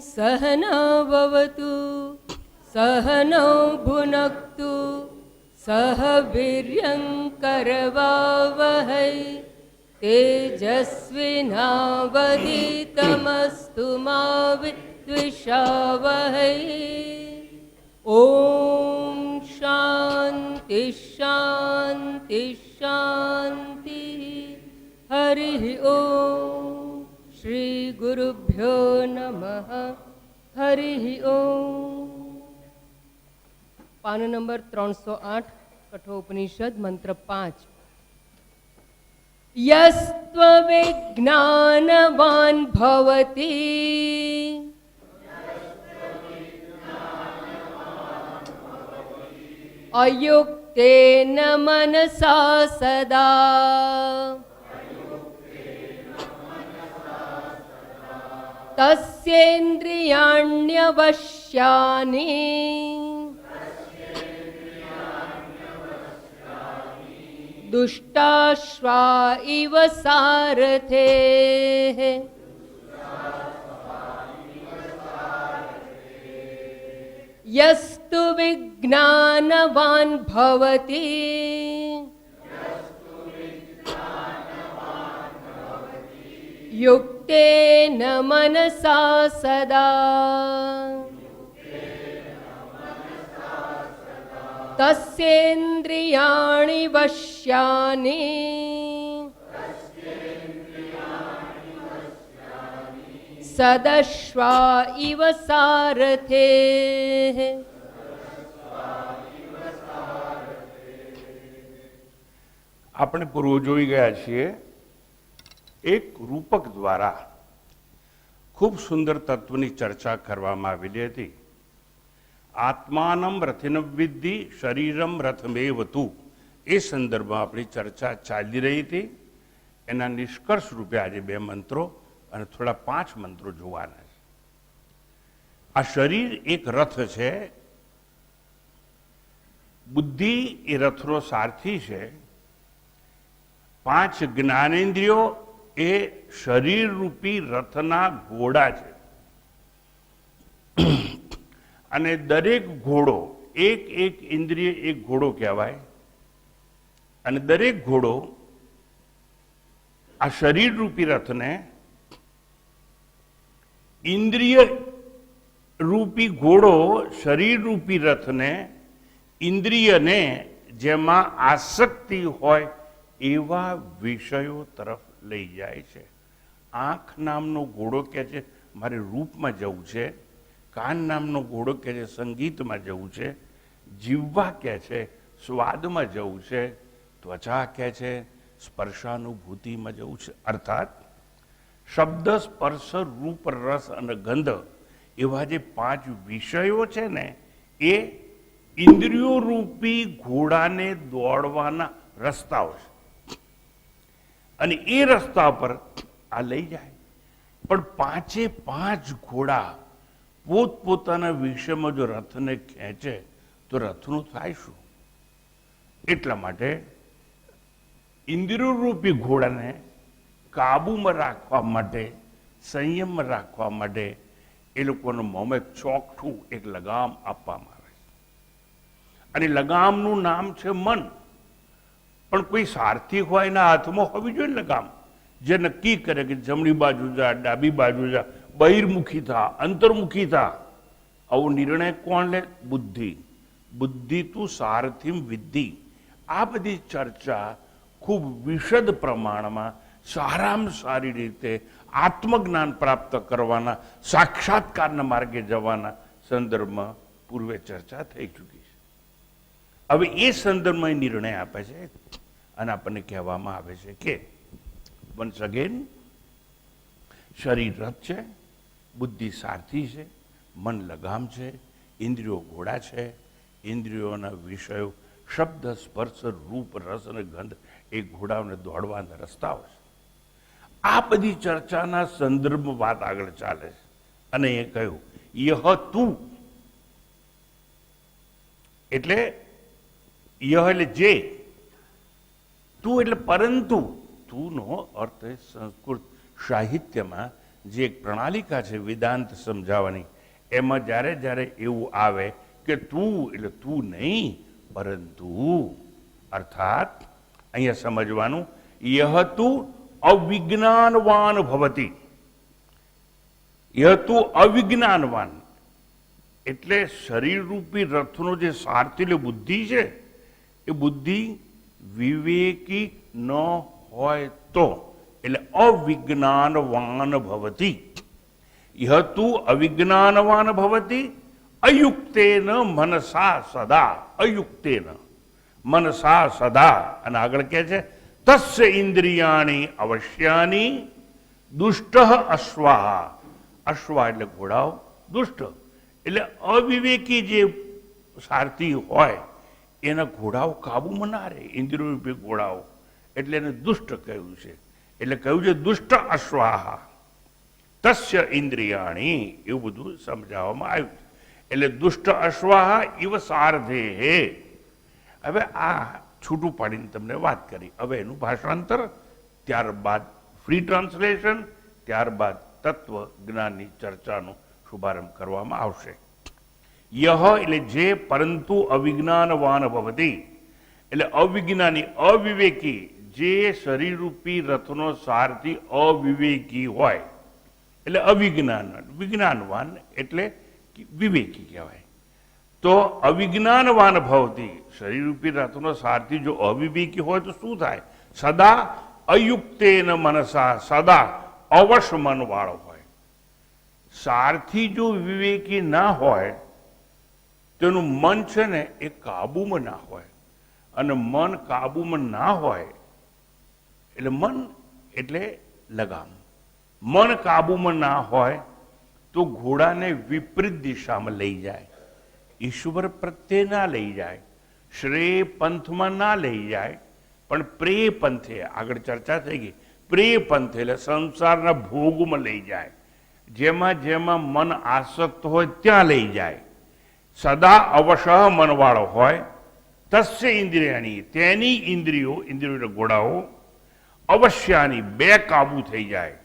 सहनाववतु सहनौ भुनक्तु सह वीर्यङ्करवावहै तेजस्विनावधीतमस्तु मा विद्विषावहै। ॐ शान्ति शान्ति शान्तिः। हरिः ॐ। श्री गुरुभ्यो नमः। हरिः ॐ। पान नंबर 308 कठोपनिषद मंत्र 5। यस्त्वविज्ञानवान् भवति अयुक्तेन मनसा सदा तस्येन्द्रियाण्यवश्यानि दुष्टाश्वा इव सारथेः। यस्तु विज्ञानवान् भवति युक्तेन मनसा सदा तस्येन्द्रियाणि वश्यानि सदश्वा इव सारथेः। આપણે પૂર્વ જોઈ ગયા છીએ એક રૂપક દ્વારા ખૂબ સુંદર તત્વની ચર્ચા કરવામાં આવેલી હતી। આત્માનમ રથિન વિદ્ધિ શરીરમ રથમેવતુ એ સંદર્ભમાં આપણી ચર્ચા ચાલી રહી હતી। એના નિષ્કર્ષ રૂપે આજે 2 મંત્રો અને થોડા 5 મંત્રો જોવાના છે। આ શરીર એક રથ છે, બુદ્ધિ એ રથનો સારથી છે, 5 જ્ઞાનેન્દ્રિયો એ શરીર રૂપી રથના ઘોડા છે અને દરેક ઘોડો એક એક ઇન્દ્રિય એક ઘોડો કહેવાય અને દરેક ઘોડો આ શરીર રૂપી રથને ઇન્દ્રિય રૂપી ઘોડો શરીર રૂપી રથને ઇન્દ્રિયને જેમાં આસક્તિ હોય એવા વિષયો તરફ લઈ જાય છે। આંખ નામનો ઘોડો કહે છે મારે રૂપમાં જવું છે, કાન નામનો ઘોડો કહે છે સંગીતમાં જવું છે, જીવવા કહે છે સ્વાદમાં જવું છે, ત્વચા કહે છે સ્પર્શાનુભૂતિમાં જવું છે। અર્થાત શબ્દ સ્પર્શ રૂપ રસ અને ગંધ એવા જે 5 વિષયો છે ને એ ઇન્દ્રિયો રૂપી ઘોડાને દોડવાના રસ્તાઓ છે અને એ રસ્તા પર આ લઈ જાય। પણ 5 ઘોડા પોતપોતાના વિષયમાં જો રથને ખેંચે તો રથનું થાય શું? એટલા માટે ઇન્દ્રિય રૂપી ઘોડાને કાબુમાં રાખવા માટે, સંયમમાં રાખવા માટે એ લોકોના મોંમાં એક ચોકઠું એક લગામ આપવામાં આવે છે અને લગામનું નામ છે મન। પણ કોઈ સારથી હોય એના હાથમાં હોવી જોઈએ લગામ, જે નક્કી કરે કે જમણી બાજુ જા, ડાબી બાજુ જા, બહિર્મુખી થા, અંતર્મુખી થા। આવો નિર્ણય કોણ લે? બુદ્ધિ। બુદ્ધિ તું સારથીમ વિદ્ધિ। આ બધી ચર્ચા ખૂબ વિશદ પ્રમાણમાં સારામાં સારી રીતે આત્મજ્ઞાન પ્રાપ્ત કરવાના, સાક્ષાત્કારના માર્ગે જવાના સંદર્ભમાં પૂર્વે ચર્ચા થઈ ચૂકી છે। હવે એ સંદર્ભમાં નિર્ણય આપે છે અને આપણને કહેવામાં આવે છે કે વન્સ અગેન શરીર રથ છે, બુદ્ધિ સારથી છે, મન લગામ છે, ઇન્દ્રિયો ઘોડા છે, ઇન્દ્રિયોના વિષયો શબ્દ સ્પર્શ રૂપ રસ અને ગંધ એ ઘોડાઓને દોડવાના રસ્તાઓ છે। આ બધી ચર્ચાના સંદર્ભમાં વાત આગળ ચાલે છે અને એ કહ્યું યહ તું એટલે યહ એટલે જે, તું એટલે પરંતુ, તુંનો અર્થ સંસ્કૃત સાહિત્યમાં જે એક પ્રણાલિકા છે વેદાંત સમજાવવાની, એમાં જ્યારે જ્યારે એવું આવે કે તું એટલે તું નહીં પરંતુ, અર્થાત અહીંયા સમજવાનું યહ તું અવિજ્ઞાનવાન ભવતી. યહ તું અવિજ્ઞાનવાન એટલે શરીરરૂપી રથનો જે સારથી એટલે બુદ્ધિ છે, એ બુદ્ધિ વિવેકી ન હોય તો, એટલે અવિજ્ઞાનવાન ભવતી. યહ તું અવિજ્ઞાનવાન ભવતી અયુક્તેન મનસા સદા. અયુક્તેન મનસા સદા. અને આગળ કહે છે તસ્ય ઇન્દ્રિયાણી અવશ્યાની દુષ્ટ અશ્વા. અશ્વા એટલે ઘોડાઓ, દુષ્ટ એટલે અવિવેકી જે સારથી હોય એના ઘોડાઓ કાબુમાં ના રહે, ઇન્દ્રિય રૂપી ઘોડાઓ, એટલે એને દુષ્ટ કહ્યું છે. એટલે કહ્યું છે દુષ્ટ અશ્વાહા તસ્ય ઇન્દ્રિયાણી, એવું બધું સમજાવવામાં આવ્યું છે. એટલે દુષ્ટ અશ્વાહા ઇવ સારથે. હવે આ છૂટું પાડીને તમને વાત કરી. હવે એનું ભાષાંતર, ત્યારબાદ ફ્રી ટ્રાન્સલેશન, ત્યારબાદ તત્વ જ્ઞાનની ચર્ચાનો શુભારંભ કરવામાં આવશે. યહ એટલે જે, પરંતુ અવિજ્ઞાનવાન ભવતી એટલે અવિજ્ઞાની, અવિવેકી, જે શરીરરૂપી રથનો સારથી અવિવેકી હોય એટલે અવિજ્ઞાન. વિજ્ઞાનવાન એટલે વિવેકી કહેવાય. તો અવિજ્ઞાનવાન ભવતી, શરીરરૂપી રથનો સારથી જો અવિવેકી હોય તો શું થાય? સદા અયુક્તેન મનસા, સદા અવશ મન વાળો હોય. સારથી જો વિવેકી ના હોય તેનું મન છે ને એ કાબુમાં ના હોય. અને મન કાબુમાં ના હોય એટલે મન એટલે લગામ. મન કાબુમાં ના હોય તો ઘોડાને વિપરીત દિશામાં લઈ જાય, ઈશ્વર પ્રત્યે ના લઈ જાય, શ્રેય પંથમાં ના લઈ જાય, પણ પ્રેય પંથે, આગળ ચર્ચા થઈ ગઈ, પ્રેય પંથે એટલે સંસારના ભોગમાં લઈ જાય, જેમાં જેમાં મન આસક્ત હોય ત્યાં લઈ જાય. સદા અવશ મનવાળો હોય. તસ્ય ઇન્દ્રિયાની, તેની ઇન્દ્રિયો, ઇન્દ્રિયો ઘોડાઓ, અવશ્યાની બે કાબુ થઈ જાય.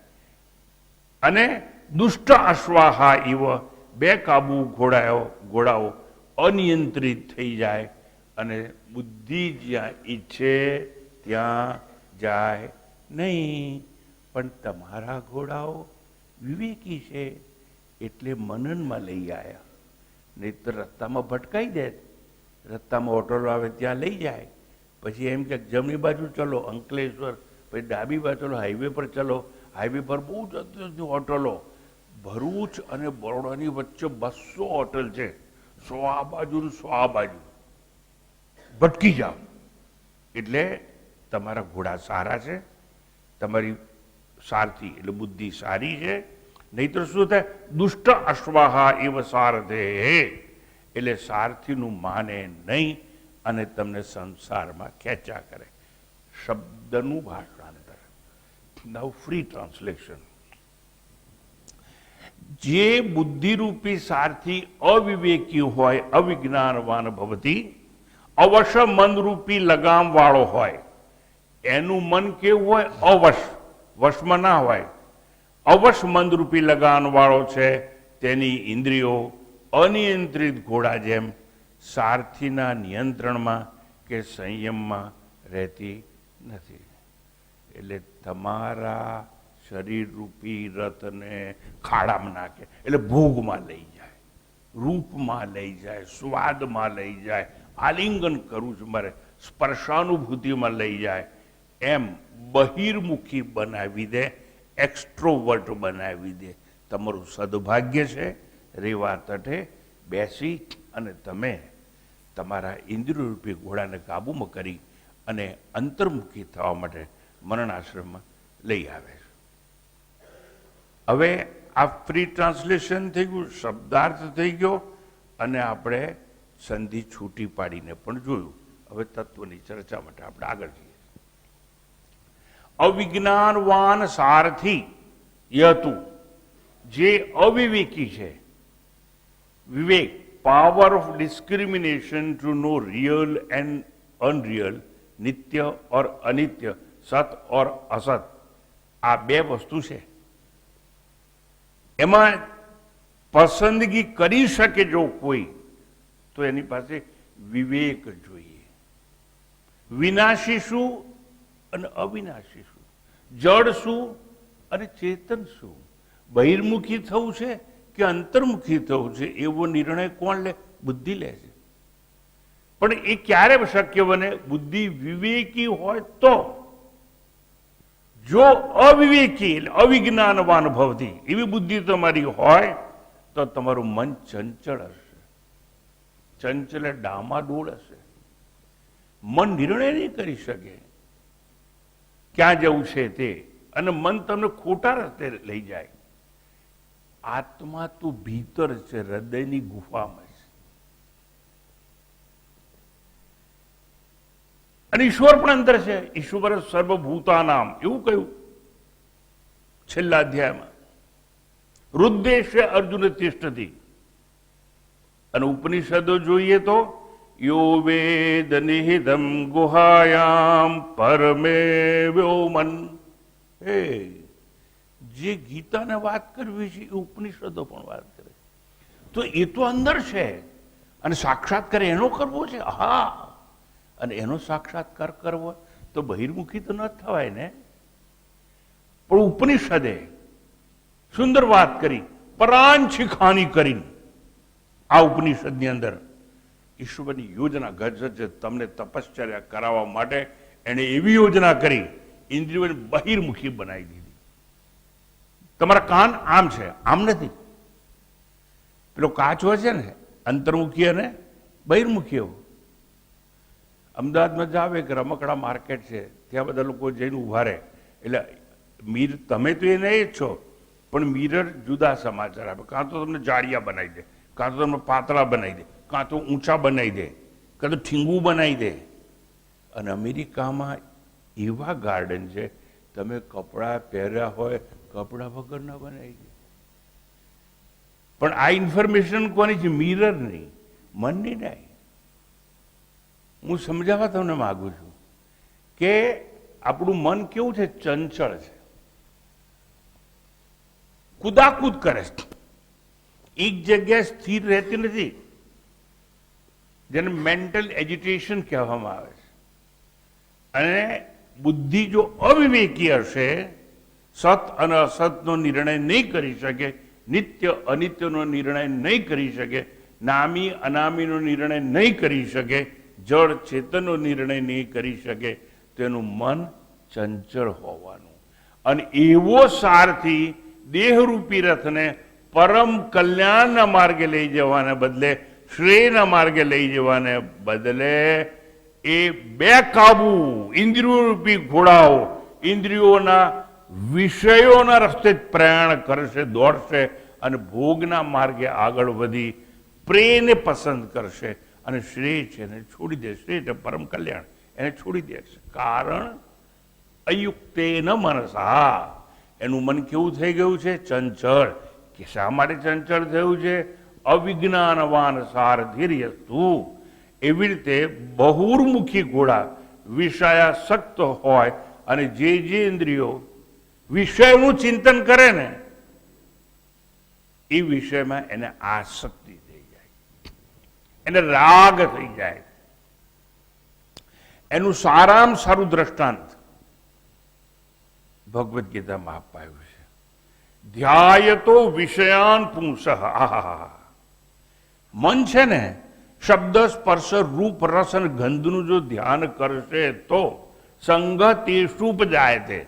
અને દુષ્ટ અશ્વાહા ઇવ, બે કાબુ ઘોડાઓ અનિયંત્રિત થઈ જાય. અને બુદ્ધિ જ્યાં ઈચ્છે ત્યાં જાય નહીં. પણ તમારા ઘોડાઓ વિવેકી છે એટલે મનનમાં લઈ આવ્યા, નહીં તો રસ્તામાં ભટકાઈ દે. રસ્તામાં ઓટોલો આવે ત્યાં લઈ જાય, પછી એમ કે જમણી બાજુ ચલો અંકલેશ્વર, પછી ડાબી બાજુ ચલો હાઈવે પર ચલો. હાઈવે પર બહુ જતી હોટલો, ભરૂચ અને બરોડાની વચ્ચે 200 હોટલ છે, 100 આ બાજુ ને 100 આ બાજુ. ભટકી જાઓ. એટલે તમારા ઘોડા સારા છે, તમારી સારથી એટલે બુદ્ધિ સારી છે. નહીતર શું થાય? દુષ્ટ અશ્વાહા એવ સારથે, એટલે સારથીનું માને નહીં અને તમને સંસારમાં ખેંચા કરે. શબ્દનું ભાષાંતર. નાઉ ફ્રી ટ્રાન્સલેશન. જે બુદ્ધિરૂપી સારથી અવિવેકી હોય, અવિજ્ઞાનવાન ભવતી, અવશ મનરૂપી લગામ વાળો હોય. એનું મન કેવું હોય? અવશ, વશમાં ના હોય. અવશ મનરૂપી લગામ વાળો છે. તેની ઇન્દ્રિયો અનિયંત્રિત ઘોડા જેમ સારથીના નિયંત્રણમાં કે સંયમમાં રહેતી નથી. એટલે તમારા શરીરરૂપી રથને ખાડામાં નાખે એટલે ભોગમાં લઈ જાય, રૂપમાં લઈ જાય, સ્વાદમાં લઈ જાય, આલિંગન કરવું છે મારે, સ્પર્શાનુભૂતિમાં લઈ જાય. એમ બહિર્મુખી બનાવી દે, એક્સ્ટ્રોવર્ટ બનાવી દે. તમારું સદભાગ્ય છે રેવા તટે બેસી અને તમે તમારા ઇન્દ્રિયરૂપી ઘોડાને કાબૂમાં કરી અને અંતર્મુખી થવા માટે મરણાશ્રમમાં લઈ આવે છે. હવે આ ફ્રી ટ્રાન્સલેશન થઈ ગયું, શબ્દાર્થ થઈ ગયો, અને આપણે સંધિ છૂટી પાડીને પણ જોયું. હવે તત્વની ચર્ચા માટે આપણે આગળ જઈએ. અવિજ્ઞાનવાન સારથી યતુ, જે અવિવેકી છે. વિવેક, power of discrimination to know real and unreal, नित्य और अनित्य, सत और असत. આ બે વસ્તુ છે. એમાં પસંદગી કરી શકે જો કોઈ, તો એની પાસે વિવેક જોઈએ. વિનાશી શું અને અવિનાશી શું, જડ શું અને ચેતન શું, બહિર્મુખી થવું છે કે અંતર્મુખી થવું છે, એવો નિર્ણય કોણ લે? બુદ્ધિ લે છે. પણ એ ક્યારે શક્ય બને? બુદ્ધિ વિવેકી હોય તો. જો અવિવેકી એટલે અવિજ્ઞાનવાન ભવતી એવી બુદ્ધિ તમારી હોય તો તમારું મન ચંચળ હશે, ચંચળ ડામાડોળ હશે. મન નિર્ણય નહીં કરી શકે ક્યાં જવું છે તે, અને મન તમને ખોટા રસ્તે લઈ જાય. આત્મા તો ભીતર છે, હૃદયની ગુફામાં છે, અને ઈશ્વર પણ અંદર છે. ઈશ્વર સર્વભૂતાનામ એવું કહ્યું છેલ્લા અધ્યાયમાં. રુદ્દેશે અર્જુન તિષ્ઠતિ. અને ઉપનિષદો જોઈએ તો યો વેદ નિહિતમ ગુહાયામ પરમે વ્યોમન. હે, જે ગીતાને વાત કરવી છે એ ઉપનિષદો પણ વાત કરે. તો એ તો અંદર છે, અને સાક્ષાત્કાર એનો કરવો છે. હા, અને એનો સાક્ષાત્કાર કરવો તો બહિર્મુખી તો ન થવાય ને. પણ ઉપનિષદે સુંદર વાત કરી, પરાંશિખાની કરીને. આ ઉપનિષદની અંદર ઈશ્વરની યોજના ગજજ તમને તપશ્ચર્યા કરાવવા માટે એને એવી યોજના કરી, ઇન્દ્રિયોને બહિર્મુખી બનાવી દીધી. તમારા કાન આમ છે, આમ નથી. પેલો કાચ હોય છે ને, અંતર્મુખી અને બહિર્મુખી એવું. અમદાવાદમાં જાવ એક રમકડા માર્કેટ છે, ત્યાં બધા લોકો જઈને ઉભા રહે. એટલે તમે તો એ નહીં જ છો, પણ મિરર જુદા સમાચાર આપે. કાં તો તમને જાડિયા બનાવી દે, કાં તો તમને પાતળા બનાવી દે, કાં તો ઊંચા બનાવી દે, કાં તો ઠીંગું બનાવી દે. અને અમેરિકામાં એવા ગાર્ડન છે, તમે કપડાં પહેર્યા હોય કપડાં વગર ના બનાવી દે. પણ આ ઇન્ફોર્મેશન કોની છે? મિરર નહીં, મનની નહીં. હું સમજાવવા તમને માગું છું કે આપણું મન કેવું છે? ચંચળ છે, કુદાકુદ કરે છે, એક જગ્યાએ સ્થિર રહેતી નથી, જેને મેન્ટલ એજિટેશન કહેવામાં આવે છે. અને બુદ્ધિ જો અવિવેકી હશે, સત અને અસતનો નિર્ણય નહીં કરી શકે, નિત્ય અનિત્યનો નિર્ણય નહીં કરી શકે, નામી અનામીનો નિર્ણય નહીં કરી શકે, જળ ચેતનનો નિર્ણય નહીં કરી શકે, તેનું મન ચંચળ હોવાનું. અને એવો સારથી દેહરૂપી રથને પરમ કલ્યાણના માર્ગે લઈ જવાને બદલે, શ્રેયના માર્ગે લઈ જવાને બદલે, એ બેકાબુ ઇન્દ્રિયોરૂપી ઘોડાઓ ઇન્દ્રિયોના વિષયોના રસ્તે જ પ્રયાણ કરશે, દોડશે, અને ભોગના માર્ગે આગળ વધી પ્રેમને પસંદ કરશે, અને શ્રેય છે એને છોડી દે. શ્રેય એટલે પરમ કલ્યાણ, એને છોડી દેશે. કારણ અયુક્તેન મનસા, એનું મન કેવું થઈ ગયું છે? ચંચળ. કે શા માટે ચંચળ થયું છે? અવિજ્ઞાનવાન સારધીર્યસ્તુ. એવી રીતે બહુર્મુખી ઘોડા વિષયાસક્ત હોય, અને જે ઇન્દ્રિયો વિષયનું ચિંતન કરે ને, એ વિષયમાં એને આસક્તિ થઈ જાય, એને રાગ થઈ જાય. એનું સારામાં સારું દ્રષ્ટાંત ભગવદ્ ગીતામાં અપાયું છે. ધ્યાયતો વિષયાન પુંસઃ. આહા, મન છે ને, શબ્દ સ્પર્શ રૂપ રસ અને ગંધનું જો ધ્યાન કરશે તો સંગ તેષુપજાય છે.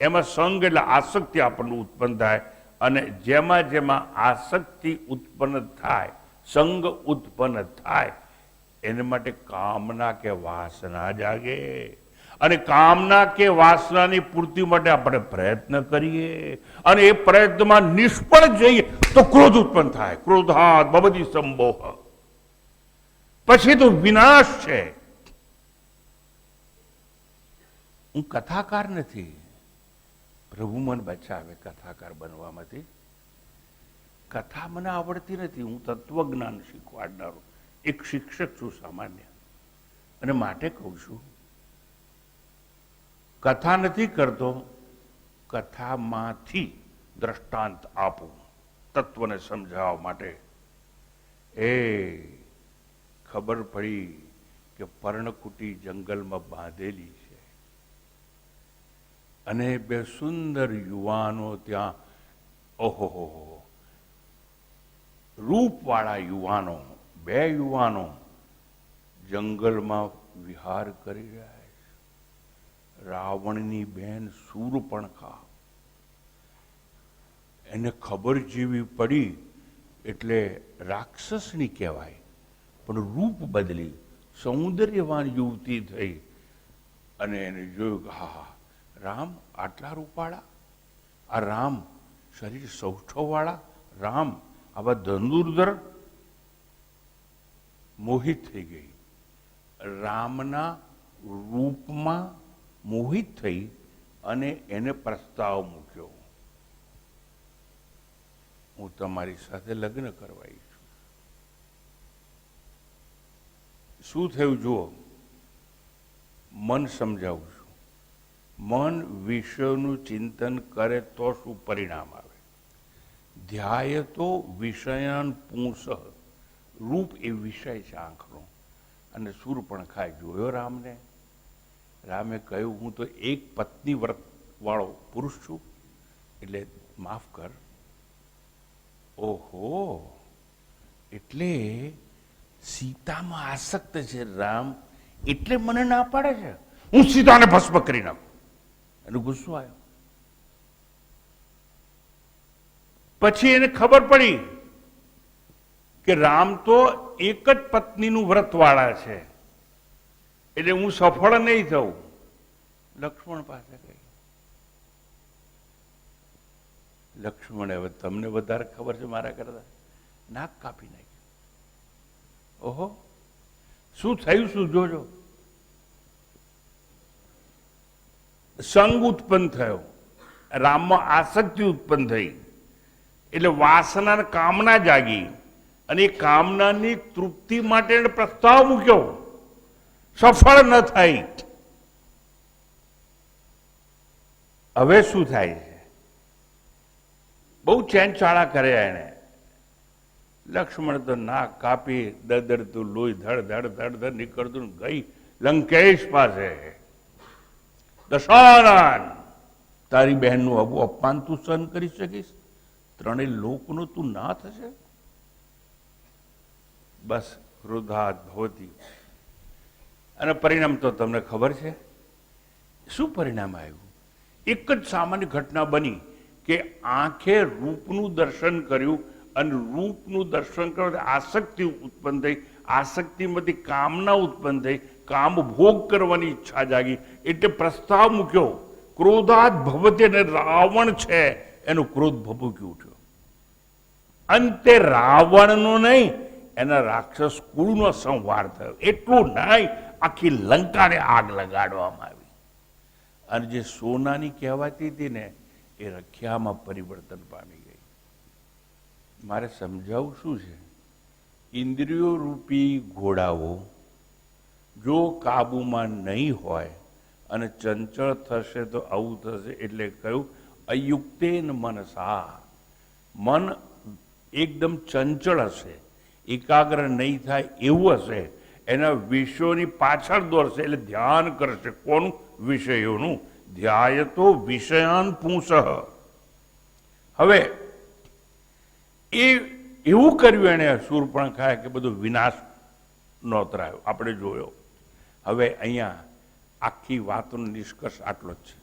એમાં સંગ એટલે આસક્તિ આપણને ઉત્પન્ન થાય, અને જેમાં જેમાં આસક્તિ ઉત્પન્ન થાય, સંગ ઉત્પન્ન થાય, એને માટે કામના કે વાસના જાગે. અને કામના કે વાસનાની પૂર્તિ માટે આપણે પ્રયત્ન કરીએ, અને એ પ્રયત્નમાં નિષ્ફળ જઈએ તો ક્રોધ ઉત્પન્ન થાય. ક્રોધાત ભવતિ સંમોહ. પછી તો વિનાશ છે. હું કથાકાર નથી, પ્રભુ મને બચાવે કથાકાર બનવામાંથી. કથા મને આવડતી નથી, હું તત્વજ્ઞાન શીખવાડનારો એક શિક્ષક છું સામાન્ય. અને માટે કહું છું, કથા નથી કરતો, કથામાંથી દ્રષ્ટાંત આપું. તત્વને સમજાવવા માટે એ ખબર પડી કે પર્ણકુટી જંગલમાં બાંધેલી છે અને બે સુંદર યુવાનો ત્યાં, ઓહો રૂપવાળા યુવાનો, બે યુવાનો જંગલમાં વિહાર કરી રહ્યા છે. રાવણની બહેન શૂર્પણખા, એને ખબર જેવી પડી એટલે રાક્ષસની કહેવાય પણ રૂપ બદલી સૌંદર્યવાન યુવતી થઈ અને એને જોયું કે હા રામ આટલા રૂપાળા, આ રામ શરીર સૌષ્ઠવવાળા, રામ આવા ધનુર્ધર, મોહિત થઈ ગઈ. રામના રૂપમાં મોહિત થઈ અને એને પ્રસ્તાવ મૂક્યો, હું તમારી સાથે લગ્ન કરવા ઈચ્છું છું. શું થયું જુઓ, મન સમજાવું છું. મન વિષયનું ચિંતન કરે તો શું પરિણામ આવે? ધ્યાય તો વિષયાન પુંસ, રૂપ એ વિષય છે આંખનો. અને શૂર્પણખાએ જોયો રામને. રામે કહ્યું હું તો એક પત્ની વ્રત વાળો પુરુષ છું, એટલે માફ કર. ઓહો, એટલે સીતામાં આસક્ત છે રામ, એટલે મને ના પાડે છે, હું સીતાને ભસ્મ કરી નાખું. એનો ગુસ્સો આવ્યો. પછી એને ખબર પડી કે રામ તો એક જ પત્નીનું વ્રત વાળા છે, એટલે હું સફળ નહીં થઉં. લક્ષ્મણ પાસે ગઈ. લક્ષ્મણે, હવે તમને વધારે ખબર છે મારા કરતા, નાક કાપી નાખ્યું. ઓહો, શું થયું? શું જોજો. સંગ ઉત્પન્ન થયો, રામમાં આસક્તિ ઉત્પન્ન થઈ, એટલે વાસના કામના જાગી અને એ કામનાની તૃપ્તિ માટે પ્રસ્તાવ મૂક્યો, સફળ ન થઈ. હવે શું થાય છે? બહુ ચેનચાળા કર્યા એને. લક્ષ્મણ તો નાક કાપી દરદરતું લોહી ધડ ધડ ધડ ધડ નીકળતું ગઈ લંકેશ પાસે. દશાનન, તારી બહેનનું આવું અપમાન તું સહન કરી શકીશ? ત્રણેય લોકનો તું ના થશે? બસ ક્રોધાત ભવતી. અને પરિણામ તો તમને ખબર છે. શું પરિણામ આવ્યું? એક જ સામાન્ય ઘટના બની કે આંખે રૂપનું દર્શન કર્યું અને રૂપનું દર્શન કરવાથી આસક્તિ ઉત્પન્ન થઈ, આસક્તિમાંથી કામના ઉત્પન્ન થઈ, કામ ભોગ કરવાની ઈચ્છા જાગી, એટલે પ્રસ્તાવ મૂક્યો. ક્રોધાત ભવતી, અને રાવણ છે એનો ક્રોધ ભભૂકી ઉઠ્યો. અંતે રાવણનો નહીં, એના રાક્ષસ કુળનો સંહાર થયો. એટલું નહીં, આખી લંકાને આગ લગાડવામાં આવી. અને જે સોનાની કહેવાતી હતી ને, એ રખ્યામાં પરિવર્તન પામી ગઈ. મારે સમજાવવું શું છે? ઇન્દ્રિયો રૂપી ઘોડાઓ જો કાબુમાં નહીં હોય અને ચંચળ થશે તો આવું થશે. એટલે કહ્યું અયુક્તેન મનસા, મન એકદમ ચંચળ હશે, એકાગ્ર નહીં થાય એવું હશે, એના વિષયોની પાછળ દોડશે, એટલે ધ્યાન કરશે. કોનું? વિષયોનું. ધ્યાય તો વિષયાન પુંસ. હવે એ એવું કર્યું એને શૂર્પણખાએ કે બધો વિનાશ નોતરાયો. આપણે જોયો. હવે અહીંયા આખી વાતનો નિષ્કર્ષ આટલો જ છે.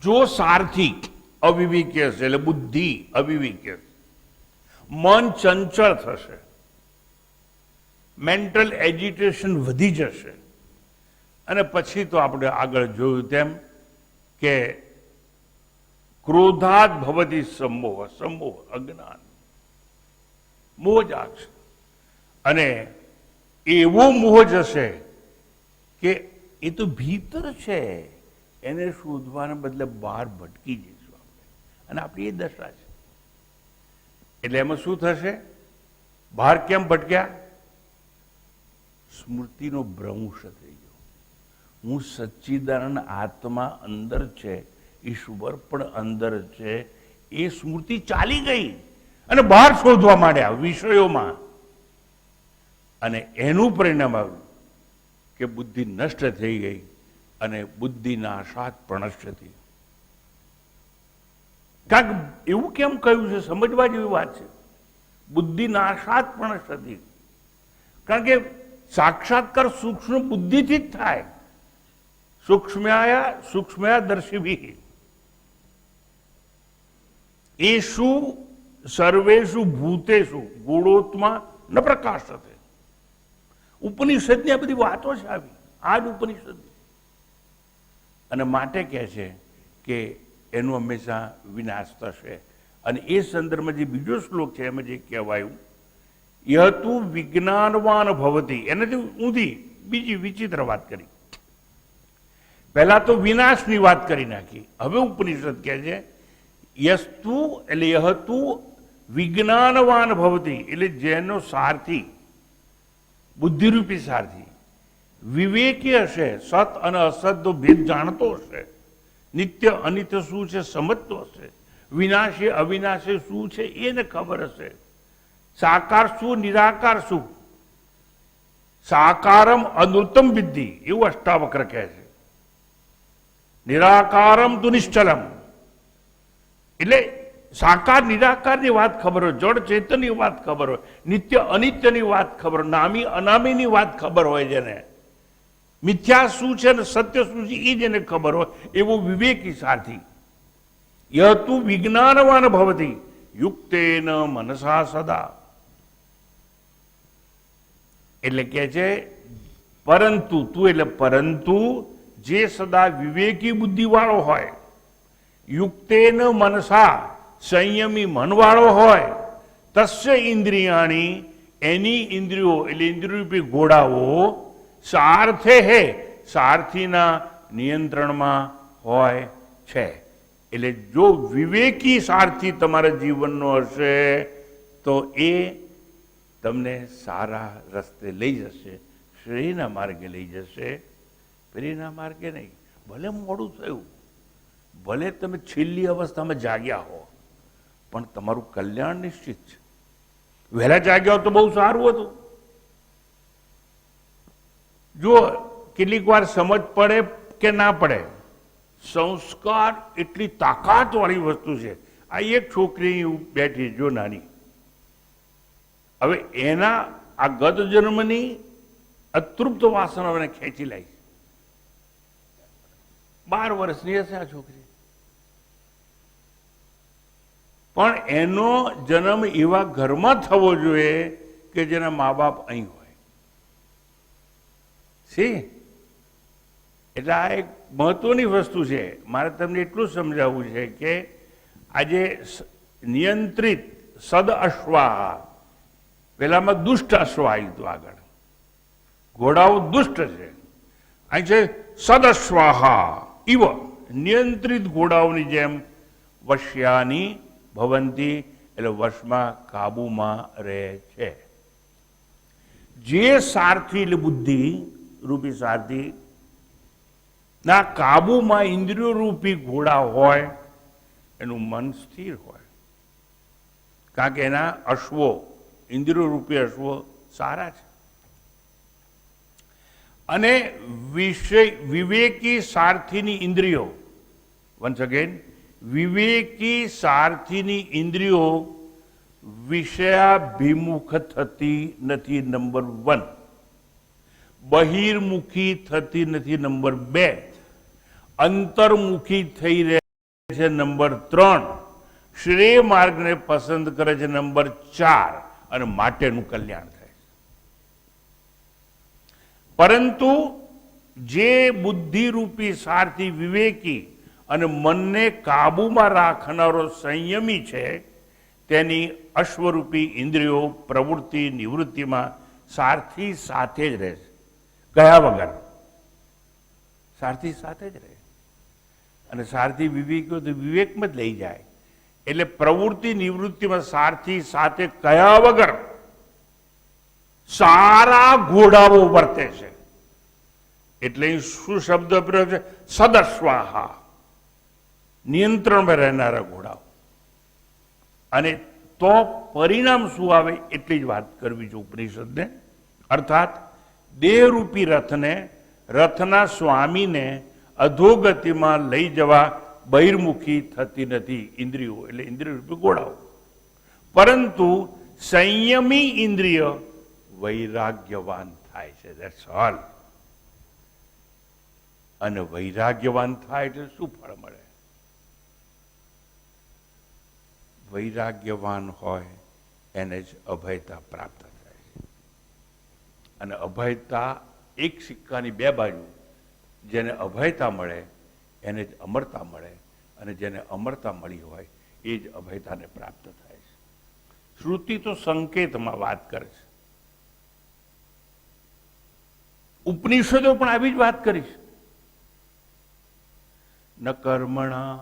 જો સારથી અવિવેકી હશે, એટલે બુદ્ધિ અવિવેકી હશે, મન ચંચળ થશે, મેન્ટલ એજિટેશન વધી જશે. અને પછી તો આપણે આગળ જોયું તેમ કે ક્રોધાત ભવતી સંમોહ, સંમોહ અજ્ઞાન, મોહ જાગશે. અને એવો મોહ જશે કે એ તો ભીતર છે, એને શોધવાના બદલે બહાર ભટકી જઈશું આપણે. અને આપણી એ દશા છે. એટલે એમાં શું થશે? બહાર કેમ ભટક્યા? સ્મૃતિનો ભ્રંશ થઈ ગયો. હું સચ્ચિદાનંદ આત્મા અંદર છે, ઈશ્વર પણ અંદર છે, એ સ્મૃતિ ચાલી ગઈ અને બહાર શોધવા માંડ્યા વિષયોમાં, અને એનું પરિણામ આવ્યું કે બુદ્ધિ નષ્ટ થઈ ગઈ અને બુદ્ધિ નાશાત પ્રણશ્યતિ. કારણ કે એવું કેમ કહ્યું છે, સમજવા જેવી વાત છે. બુદ્ધિ નાશાત પ્રણશ્યતિ, કારણ કે સાક્ષાત્કાર સૂક્ષ્મ બુદ્ધિથી જ થાય. સૂક્ષ્મયા દર્શિભિ એષુ સર્વેષુ ભૂતેષુ ગૂઢોત્મા ન પ્રકાશતે. ઉપનિષદની આ બધી વાતો છે આવી, આ જ ઉપનિષદ. અને માટે કહે છે કે એનું હંમેશા વિનાશ થશે. અને એ સંદર્ભમાં જે બીજો શ્લોક છે એમાં જે કહેવાયું યતુ વિજ્ઞાનવાન ભવતી, એનાથી ઊંધી બીજી વિચિત્ર વાત કરી. પહેલા તો વિનાશની વાત કરી નાખી, હવે ઉપનિષદ કહે છે યસ્તુ એટલે યહતુ વિજ્ઞાનવાન ભવતી, એટલે જેનો સારથી બુદ્ધિરૂપી સારથી વિવેકી હશે, સત અને અસતનો ભેદ જાણતો હશે, નિત્ય અનિત્ય શું છે સમજતો હશે, વિનાશી અવિનાશી શું છે એને ખબર હશે, સાકાર શું નિરાકાર શું, સાકારમ અનૃતમ વિદ્ધિ એવું અષ્ટાવક્ર કહે છે, નિરાકારમ તુ નિશ્ચલમ. એટલે સાકાર નિરાકારની વાત ખબર હોય, જડ ચેતનની વાત ખબર હોય, નિત્ય અનિત્યની વાત ખબર હોય, નામી અનામીની વાત ખબર હોય, જેને મિથ્યા શું છે ને સત્ય શું છે એ જેને ખબર હોય એવો વિવેકી સાથી. યતુ વિજ્ઞાનવાન ભવતી યુક્તેન મનસા સદા. એટલે કે છે પરંતુ તું એટલે પરંતુ જે સદા વિવેકી બુદ્ધિ વાળો હોય, યુક્તેન મનસા સંયમી મનવાળો હોય, તસ્ય ઇન્દ્રિયાણી એની ઇન્દ્રિયો એટલે ઇન્દ્રિયરૂપી ઘોડાઓ સાર્થે હે સારથીના નિયંત્રણમાં હોય છે. એટલે જો વિવેકી સારથી તમારા જીવનનો હશે તો એ તમને સારા રસ્તે લઈ જશે, શ્રેયના માર્ગે લઈ જશે, પેલીના માર્ગે નહીં. ભલે મોડું થયું, ભલે તમે છેલ્લી અવસ્થામાં જાગ્યા હો, પણ તમારું કલ્યાણ નિશ્ચિત છે. વહેલા જાગ્યા હો તો બહુ સારું હતું. જો કેટલીક વાર સમજ પડે કે ના પડે, સંસ્કાર એટલી તાકાતવાળી વસ્તુ છે. આ એક છોકરી બેઠી જો નાની, હવે એના આ ગત જન્મની અતૃપ્ત વાસનાઓને ખેંચી લાવી. 12 વર્ષની હશે આ છોકરી, પણ એનો જન્મ એવા ઘરમાં થવો જોઈએ કે જેના મા બાપ અહીં હોય. એટલે આ એક મહત્વની વસ્તુ છે. મારે તમને એટલું સમજાવવું છે કે આજે નિયંત્રિત સદ અશ્વા, પેલામાં દુષ્ટ અશ્વ આવ્યું હતું આગળ, ઘોડાઓ દુષ્ટ છે, અહીં છે સદશ્વાહા ઇવ, નિયંત્રિત ઘોડાઓની જેમ વશ્યાની ભવંતી એટલે વશમાં કાબુમાં રહે છે. જે સારથી એટલે બુદ્ધિ રૂપી સારથી ના કાબુમાં ઇન્દ્રિયો રૂપી ઘોડા હોય એનું મન સ્થિર હોય, કારણ કે એના અશ્વો ઇન્દ્રિયો રૂપી અશ્વો સારા છે. અને વિવેકી સારથીની ઇન્દ્રિયો, વન્સ અગેન, વિવેકી સારથીની ઇન્દ્રિયો વિષયાભિમુખ થતી નથી, નંબર 1. બહિર્મુખી થતી નથી, નંબર 2. અંતર્મુખી થઈ રહે છે, નંબર 3. શ્રેય માર્ગને પસંદ કરે છે, નંબર 4. અને માટેનું કલ્યાણ થાય છે. પરંતુ જે બુદ્ધિરૂપી સારથી વિવેકી અને મનને કાબુમાં રાખનારો સંયમી છે, તેની અશ્વરૂપી ઇન્દ્રિયો પ્રવૃત્તિ નિવૃત્તિમાં સારથી સાથે જ રહે છે, ગયા વગર સારથી સાથે જ રહે. અને સારથી વિવેકીઓ તો વિવેકમાં જ લઈ જાય. એટલે પ્રવૃત્તિ નિવૃત્તિમાં સારથી સાથે કયા વગર સારા ઘોડાઓ વર્તે છે. એટલે શું શબ્દ પ્રયોગ છે? સદશ્વાહા, નિયંત્રણમાં રહેનારા ઘોડાઓ. અને તો પરિણામ શું આવે એટલી જ વાત કરવી છે ઉપનિષદને. અર્થાત દેહરૂપી રથને, રથના સ્વામીને અધોગતિમાં લઈ જવા બહિર્મુખી થતી નથી ઇન્દ્રિયો, એટલે ઇન્દ્રિય રૂપી ઘોડાઓ. પરંતુ સંયમી ઇન્દ્રિય વૈરાગ્યવાન થાય છે. That's all. અને વૈરાગ્યવાન થાય એટલે શું ફળ મળે? વૈરાગ્યવાન હોય એને જ અભયતા પ્રાપ્ત થાય છે. અને અભયતા એક સિક્કાની બે બાજુ. જેને અભયતા મળે એને જ અમરતા મળે, અને જેને અમરતા મળી હોય એ જ અભયતાને પ્રાપ્ત થાય છે. શ્રુતિ તો સંકેતમાં વાત કરે છે, ઉપનિષદો પણ આવી જ વાત કરી છે. ન કર્મણા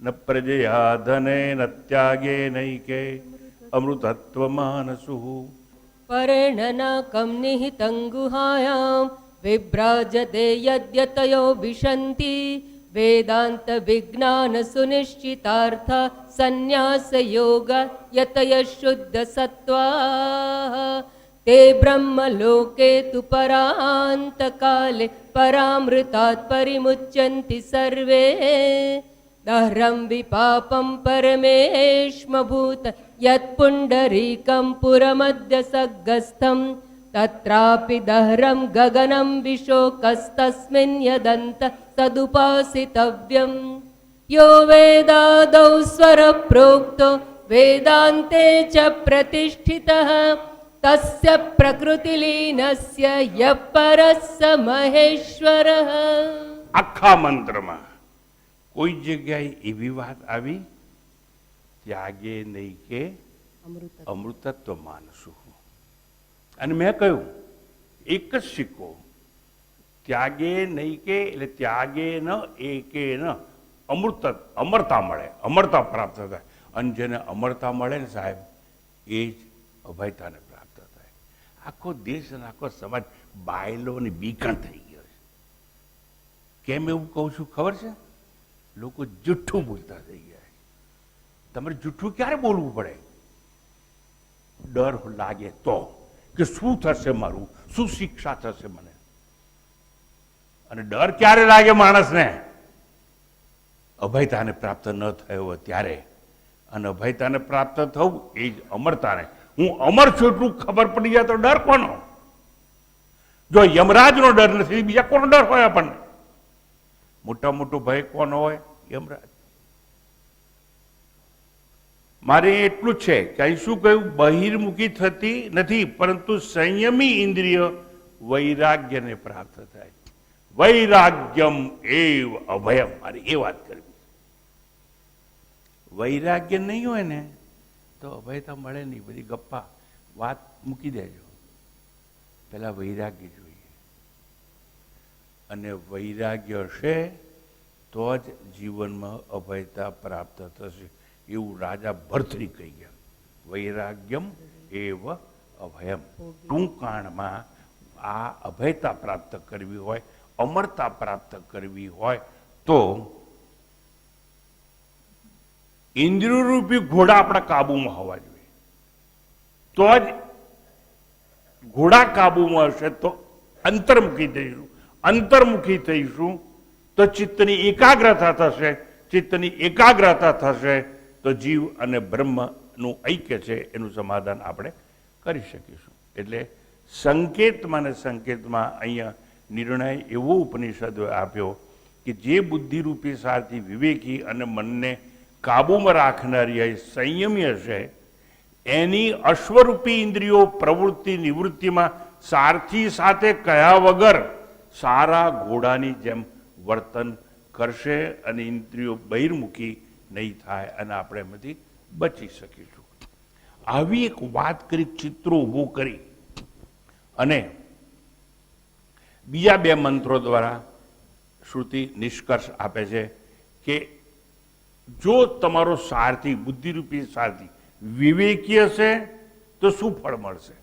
ન પ્રજયા ધને ન ત્યાગે નૈકે અમૃતત્વ માનસુ पर्णनाकं निहितं गुहायां विभ्राजते यद्यतयो विशन्ति वेदान्तविज्ञानसुनिश्चितार्थ संन्यासयोग यतयः शुद्धसत्त्वाः ते ब्रह्मलोके तु परान्तकाले परामृतात् परिमुच्यन्ति सर्वे दह्रं विपापं परमेष्मभूत यत्पुण्डरीकं पुरमद्य सग्गस्थं तत्रापि दह्रं गगनं विशोकस्तस्मिन् यदन्त तदुपासितव्यं यो वेदादौ स्वरप्रोक्तो वेदान्ते च प्रतिष्ठितः तस्य प्रकृतिलीनस्य यः परः स महेश्वरः. આખા મંત્રમાં કોઈ જગ્યાએ એવી વાત આવી ત્યાગે નહીં કે અમૃતત્વ માનસુ. અને મેં કહ્યું એક જ સિક્કો, ત્યાગે નહીં કે એટલે ત્યાગે ન એકે ન અમરતા મળે, અમરતા પ્રાપ્ત થાય. અને જેને અમરતા મળે ને સાહેબ એ જ અભયતાને પ્રાપ્ત થાય. આખો દેશ અને આખો સમાજ બાયલોની બીકણ થઈ ગયો છે. કેમ એવું કહું છું ખબર છે? લોકો જુઠ્ઠું બોલતા થઈ ગયા. તમારે જુઠ્ઠું ક્યારે બોલવું પડે? ડર લાગે તો કે શું થશે મારું, શું શિક્ષા થશે મને. અને ડર ક્યારે લાગે માણસને? અભયતાને પ્રાપ્ત ન થયો ત્યારે. અને અભયતાને પ્રાપ્ત થવું એ જ અમરતાને. હું અમર છું એટલું ખબર પડી જાય તો ડર કોનો? જો યમરાજનો ડર નથી, બીજા કોનો ડર હોય આપણને? મોટા મોટો ભય કોનો હોય? યમરાજ. મારે એટલું જ છે કે અહીં શું કહ્યું? બહિર્મુખી થતી નથી, પરંતુ સંયમી ઇન્દ્રિય વૈરાગ્યને પ્રાપ્ત થાય. વૈરાગ્યમ એવ અભયમ. મારે એ વાત કરવી. વૈરાગ્ય નહીં હોય ને તો અભયતા મળે નહીં. બધી ગપ્પા વાત મૂકી દેજો. પેલા વૈરાગ્ય જોઈએ. અને વૈરાગ્ય હશે તો જ જીવનમાં અભયતા પ્રાપ્ત થશે. એવું રાજા ભર્તરી કહી ગયા. વૈરાગ્યમ એવ અભયમ. ટૂંકાણમાં આ અભયતા પ્રાપ્ત કરવી હોય, અમરતા પ્રાપ્ત કરવી હોય તો ઇન્દ્રિયરૂપી ઘોડા આપણા કાબુમાં હોવા જોઈએ. તો જ ઘોડા કાબુમાં હશે તો અંતર્મુખી થઈશું. અંતર્મુખી થઈશું તો ચિત્તની એકાગ્રતા થશે. ચિત્તની એકાગ્રતા થશે તો જીવ અને બ્રહ્મનું ઐક્ય છે એનું સમાધાન આપણે કરી શકીશું. એટલે સંકેતમાં ને સંકેતમાં અહીંયા નિર્ણય એવો ઉપનિષદોએ આપ્યો કે જે બુદ્ધિરૂપી સારથી વિવેકી અને મનને કાબુમાં રાખનારી સંયમી હશે એની અશ્વરૂપી ઇન્દ્રિયો પ્રવૃત્તિ નિવૃત્તિમાં સારથી સાથે કયા વગર સારા ઘોડાની જેમ વર્તન કરશે અને ઇન્દ્રિયો બહિર્મુખી નહીં થાય અને આપણે એમાંથી બચી શકીશું. આવી એક વાત કરી, ચિત્રો ઊભું કરી અને બીજા બે મંત્રો દ્વારા શ્રુતિ નિષ્કર્ષ આપે છે કે જો તમારો સારથી, બુદ્ધિરૂપી સારથી વિવેકી હશે તો શું ફળ મળશે,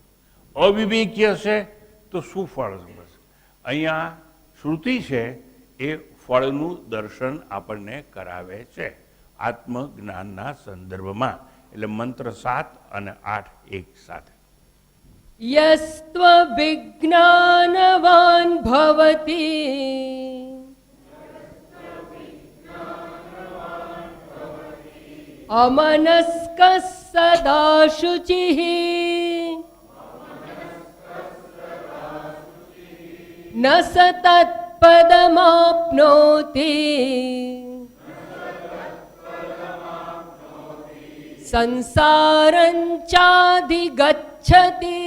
અવિવેકી હશે તો શું ફળ મળશે. અહીંયા શ્રુતિ છે એ ફળનું દર્શન આપણને કરાવે છે આત્મજ્ઞાનના સંદર્ભમાં. એટલે મંત્ર 7 અને 8 એક સાથે. યસ્ત્વવિજ્ઞાનવાન ભવતી અમનસ્ક સદા શુચિઃ ન સ તત્પદમાપ્નોતિ સંસારં ચાધિગચ્છતિ.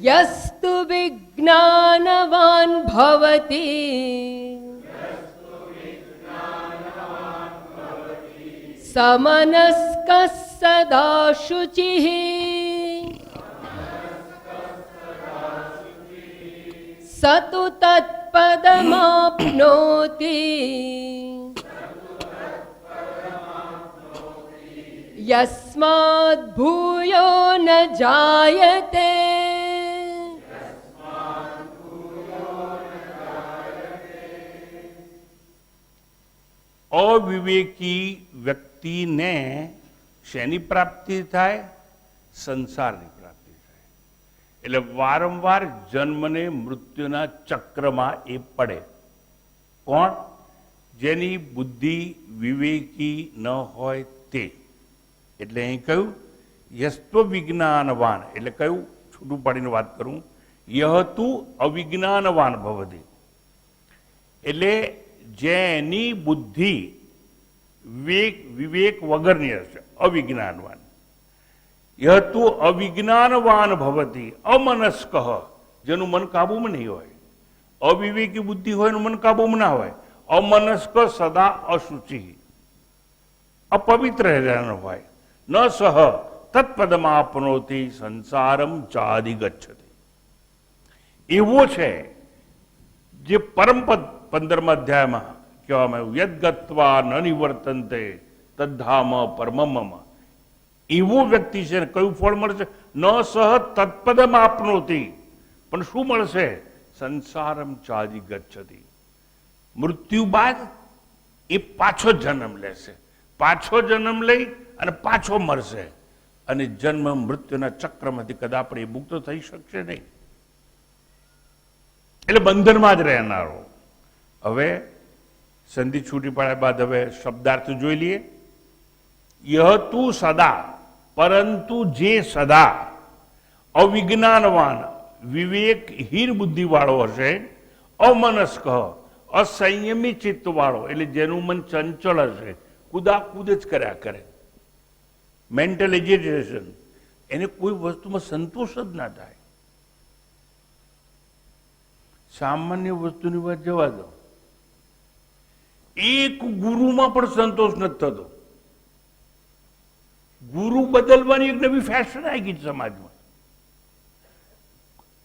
યસ્તુ વિજ્ઞાનવાન ભવતી સમનસ્ક સદા શુચિઃ સ તુ તત્પદમાપ્નોતિ યસ્માદ્ ભૂયો ન જાયતે. અવિવેકી વ્યક્તિને શેની પ્રાપ્તિ થાય? સંસારની પ્રાપ્તિ થાય. એટલે વારંવાર જન્મને મૃત્યુના ચક્રમાં એ પડે. કોણ? જેની બુદ્ધિ વિવેકી ન હોય તે. એટલે અહીં કહ્યું યસ્ત્વ વિજ્ઞાનવાન, એટલે કયું છૂટું પાડીને વાત કરું, યહતુ અવિજ્ઞાનવાન ભવતી, એટલે જેની બુદ્ધિ વિવેક વગરની હશે, અવિજ્ઞાનવાન. યહતુ અવિજ્ઞાનવાન ભવતી અમનસ્ક, જેનું મન કાબુમાં નહીં હોય. અવિવેકી બુદ્ધિ હોય એનું મન કાબુમાં ના હોય. અમનસ્ક સદા અશુચિ, અપવિત્ર રહેવાનો હોય. ન સહ તત્પદમાપ્નોતિ સંસારમ ચાધિગચ્છતિ. એવો છે જે પરમપદ 15મા અધ્યાયમાં કહેવામાં આવ્યું, યદ્ગત્વા ન નિવર્તન્તે તદ્ધામ પરમમ. એવો વ્યક્તિ છે, કયું ફળ મળશે? ન સહ તત્પદમાપ્નોતિ, પણ શું મળશે? સંસારમ ચાધિગચ્છતિ. મૃત્યુ બાદ એ પાછો જન્મ લેશે, પાછો જન્મ લઈ અને પાછો મરશે, અને જન્મ મૃત્યુના ચક્રમાંથી કદાચ એ મુક્ત થઈ શકશે નહીં. એટલે બંધનમાં જ રહેનારો. હવે સંધિ છૂટી પડ્યા બાદ હવે શબ્દાર્થ જોઈ લઈએ. યહતુ સદા, પરંતુ જે સદા અવિજ્ઞાનવાન વિવેકહીન બુદ્ધિવાળો હશે, અમનસ્ક અસંયમી ચિત્તવાળો, એટલે જેનું મન ચંચળ હશે, કુદાકુદ જ કર્યા કરે, મેન્ટલ એજિટેશન, એને કોઈ વસ્તુમાં સંતોષ જ ના થાય. સામાન્ય વસ્તુની વાત જવા દો, એક ગુરુમાં પણ સંતોષ નથી થતો. ગુરુ બદલવાની એક નવી ફેશન આવી ગઈ સમાજમાં.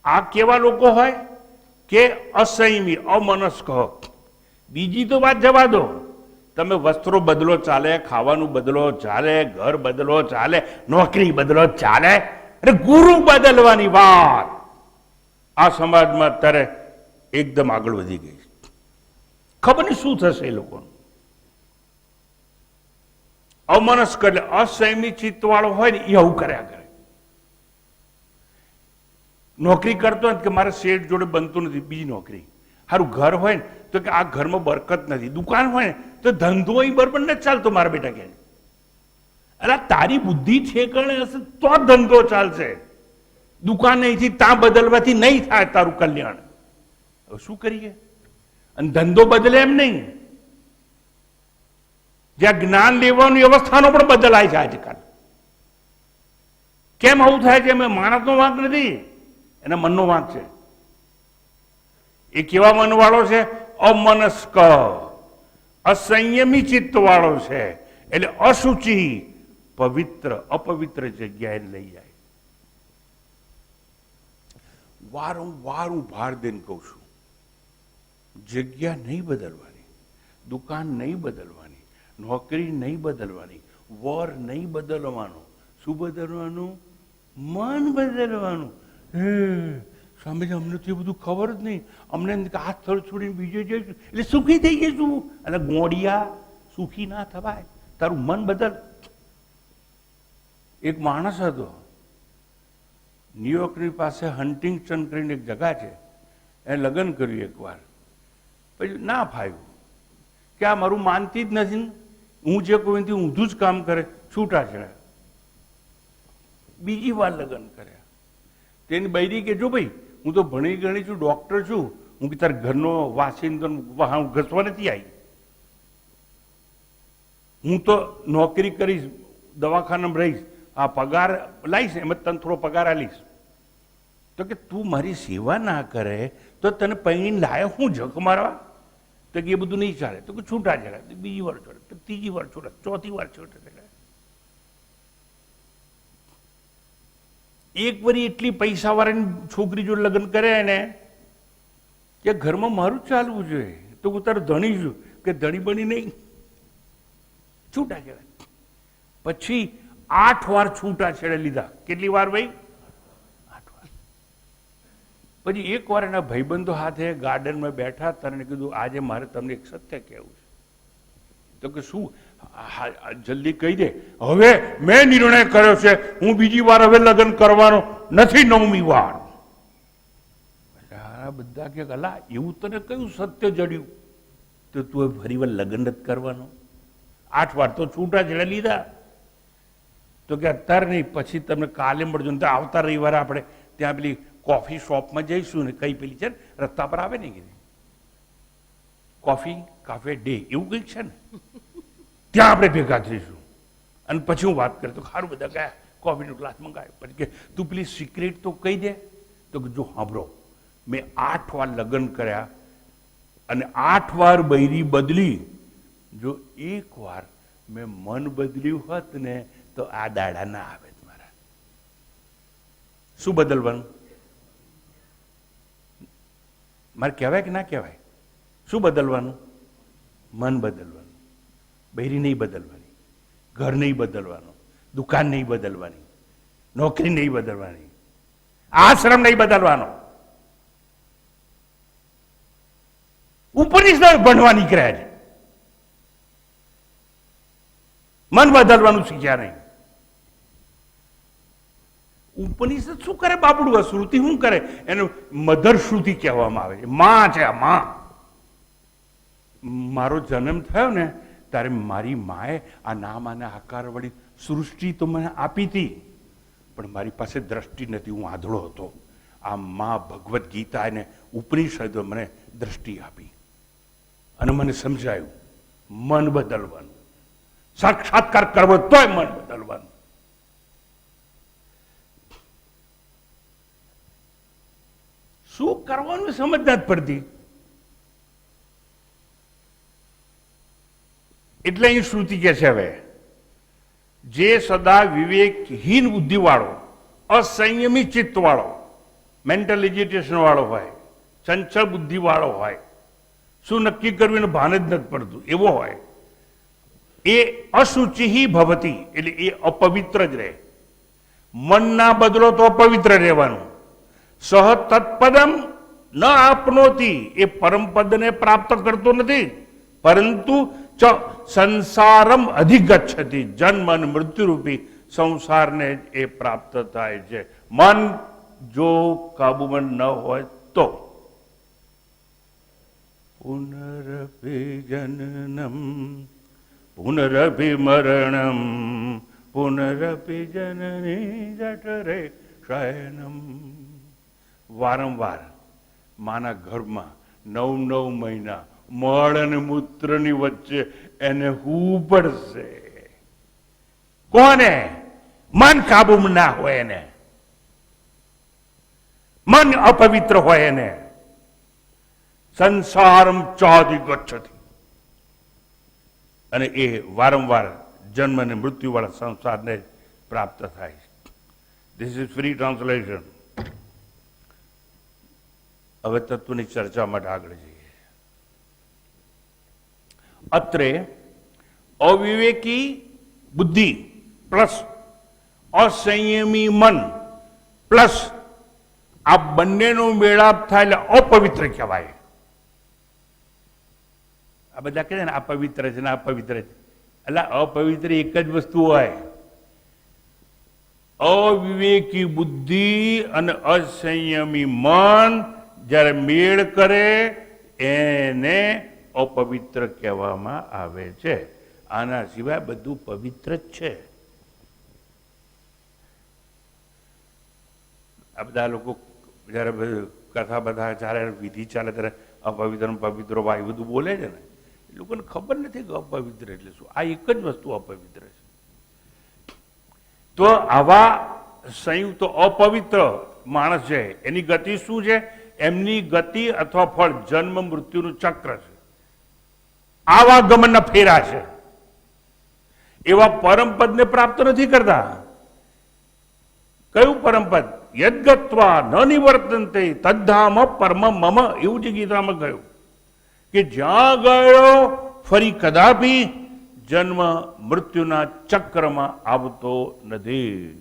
આ કેવા લોકો હોય કે અસંયમી, અમનસ્ક. બીજી તો વાત જવા દો, તમે વસ્ત્રો બદલો ચાલે, ખાવાનું બદલો ચાલે, ઘર બદલો ચાલે, નોકરી બદલો ચાલે, અરે ગુરુ બદલવાની વાત આ સમાજમાં અત્યારે એકદમ આગળ વધી ગઈ. ખબર નહીં શું થશે એ લોકોનું. અમનસ્ક એટલે અસંયમી ચિત્તવાળો હોય ને એ આવું કર્યા કરે. નોકરી કરતો નથી કે મારે શેઠ જોડે બનતું નથી, બીજી નોકરી. સારું ઘર હોય ને તો કે આ ઘરમાં બરકત નથી, દુકાન હોય ને તો ધંધો એ બરાબર નથી ચાલતો મારા બેટા કે. અરે તારી બુદ્ધિ ઠેકાણે હશે તો ધંધો ચાલશે. દુકાન અહીંથી ત્યાં બદલવાથી નહીં થાય તારું કલ્યાણ. હવે શું કરીએ? અને ધંધો બદલે એમ નહીં, જ્યાં જ્ઞાન લેવાની અવસ્થાનો પણ બદલાય છે આજકાલ. કેમ આવું થાય છે? એમાં માણસનો વાંક નથી, એના મનનો વાંક છે. એ કેવા મનવાળો છે? અમનસ્ક, અસંયમી ચિત્ત વાળો છે. એટલે અશુચિ, પવિત્ર અપવિત્ર જગ્યાએ લઈ જાય. વારંવાર હું ભાર દઈને કહું છું, જગ્યા નહીં બદલવાની, દુકાન નહીં બદલવાની, નોકરી નહીં બદલવાની, વર નહીં બદલવાનો. શું બદલવાનું? મન બદલવાનું. સ્વામીજી અમને તો એ બધું ખબર જ નહીં, અમને એમ કે આ સ્થળ છોડીને બીજે જઈશું એટલે સુખી થઈ જઈશું. અને ગોળિયા, સુખી ના થવાય, તારું મન બદલ. એક માણસ હતો ન્યુયોર્કની પાસે હન્ટિંગટન કરીને એક જગા છે, એ લગ્ન કર્યું એકવાર, પછી ના ફાવ્યું કે આ મારું માનતી જ નથી ને, હું જે કોઈ ઊંધું જ કામ કરે, છૂટા છેડા. બીજી વાર લગ્ન કર્યા. તેની બૈરી કે જો ભાઈ હું તો ભણી ગણી છું, ડોક્ટર છું, હું કે તારા ઘરનો વાસિંદો હું ઘસવા નથી આવી, હું તો નોકરી કરીશ, દવાખાનામાં રહીશ, આ પગાર લાવીશ, એમ તને થોડો પગાર આલીશ. તો કે તું મારી સેવા ના કરે તો તને પૈણી લાયો હું જખ મારવા? તો કે એ બધું નહીં ચાલે. તો કે છૂટા છેડા. બીજી વાર છોડે, તો ત્રીજી વાર છોડે, ચોથી વાર છોડે. એક વરી એટલી પૈસાવાળાની છોકરી જોડે લગ્ન કર્યા ને કે ઘરમાં મારું જ ચાલવું જોઈએ, તો હું તારું ધણી છું, કે ધણી બની નહીં, છૂટા છેડા. પછી 8 વાર છૂટા છેડે લીધા. કેટલી વાર ભાઈ? 8 વાર. પછી એક વાર એના ભાઈબંધો હાથે ગાર્ડનમાં બેઠા, તને કીધું આજે મારે તમને એક સત્ય કહેવું છે. તો કે શું? જલ્દી કહી દે. હવે મેં નિર્ણય કર્યો છે, હું બીજી વાર હવે લગ્ન કરવાનો નથી, 9મી વાર. બધા કે અલા એવું તને કયું સત્ય જડ્યું તો તું ફરી વાર લગ્ન જ કરવાનો? 8 વાર તો છૂટા છેડા લીધા. તો કે અત્યારે નહીં, પછી તમને કાલે મળજો ને, આવતા રવિવારે આપણે ત્યાં પેલી કોફી શોપમાં જઈશું ને, કઈ પેલી છે ને રસ્તા પર આવે ને કીધી કોફી કાફે ડે એવું કંઈક છે ને, ત્યાં આપણે ભેગા થઈશું. અને પછી હું વાત કરું તો સારું, બધા ગયા, કોફીનો ગ્લાસ મંગાવ્યો. પછી કે તું પેલી સિક્રેટ તો કહી દે. તો કે જો સાંભળો, મેં 8 વાર લગ્ન કર્યા અને 8 વાર બૈરી બદલી. જો 1 વાર મેં મન બદલ્યું હોત ને તો આ દાડા ના આવે મારા. શું બદલવાનું? મારે કહેવાય કે ના કહેવાય? શું બદલવાનું? મન બદલવાનું. બૈરી નહીં બદલવાની, ઘર નહીં બદલવાનું, દુકાન નહીં બદલવાની, નોકરી નહીં બદલવાની, આશ્રમ નહીં બદલવાનો. ઉપનિષદ ભણવા નીકળ્યા છે, મન બદલવાનું શીખ્યા નહીં. ઉપનિષદ શું કરે બાપડું? શ્રુતિ શું કરે? એનું મધર શ્રુતિ કહેવામાં આવે છે. માં છે આ માં. મારો જન્મ થયો ને ત્યારે મારી માએ આ નામ અને આકાર વળી સૃષ્ટિ તો મને આપી હતી, પણ મારી પાસે દ્રષ્ટિ નથી, હું આંધળો હતો. આ માં ભગવદ્ ગીતા અને ઉપનિષદો મને દ્રષ્ટિ આપી અને મને સમજાયું મન બદલવાનું. સાક્ષાત્કાર કરવો તોય મન બદલવાનું. શું કરવાનું સમજ નથી પડતી. એટલે અહીં શ્રુતિ કે છે હવે જે સદા વિવેકહીન બુદ્ધિ વાળો, અસંયમી ચિત્ત વાળો, મેન્ટલ એજિટેશન વાળો હોય, ચંચળ બુદ્ધિ વાળો હોય, શું નક્કી કરવું એને ભાન જ નથી પડતું એવો હોય, એ અશુચિ ભવતી, એટલે એ અપવિત્ર જ રહે. મન ના બદલો તો અપવિત્ર રહેવાનું. સહ તત્પદમ ન આપનોતી, એ પરમપદને પ્રાપ્ત કરતો નથી, પરંતુ સંસારમ અધિગચ્છતિ, જન્મ અને મૃત્યુરૂપી સંસારને એ પ્રાપ્ત થાય છે. મન જો કાબુમાં ન હોય તો. પુનરપિ જનનમ પુનરપિ મરણમ પુનરપિ જનની જઠરે શયનમ. વારંવાર માના ઘરમાં 9 મહિના મળ અને મૂત્રની વચ્ચે એને હું પડશે. કોને? મન કાબુમાં ના હોય એને, મન અપવિત્ર હોય એને. સંસારમ ચાદી ગચ્છતિ, અને એ વારંવાર જન્મ અને મૃત્યુ વાળા સંસારને પ્રાપ્ત થાય. This is free translation. હવે તત્વની ચર્ચા માટે આગળ જઈએ. અત્રે અવિવેકી બુદ્ધિ પ્લસ અસંયમી મન પ્લસ આ બંનેનો મેળાપ થાય એટલે અપવિત્ર કહેવાય. આ બધા કહે છે ને આ પવિત્ર છે ને આ પવિત્ર છે, એટલે અપવિત્ર એક જ વસ્તુ હોય. અવિવેકી બુદ્ધિ અને અસંયમી મન જ્યારે મેળ કરે એને અપવિત્ર કહેવામાં આવે છે. આના સિવાય બધું પવિત્ર જ છે. આ બધા લોકો જ્યારે કથા બધા ચાલે વિધિ ચાલે ત્યારે અપવિત્ર પવિત્ર વાયુ બધું બોલે છે ને, એ લોકોને ખબર નથી કે અપવિત્ર એટલે શું. આ એક જ વસ્તુ અપવિત્ર છે. તો આવા સંયુક્ત અપવિત્ર માણસ છે એની ગતિ શું છે? એમની ગતિ અથવા ફળ જન્મ મૃત્યુનું ચક્ર છે. આવા ગમનના ફેરા છે. એવા પરમપદને પ્રાપ્ત નથી કરતા. કયું પરમપદ? યદ્ગત્વા ન નિવર્તન્તે તદ્ધામ પરમ મમ, એવું જ ગીતામાં કહ્યું કે જ્યાં ગયો ફરી કદાપી જન્મ મૃત્યુના ચક્રમાં આવતો નથી.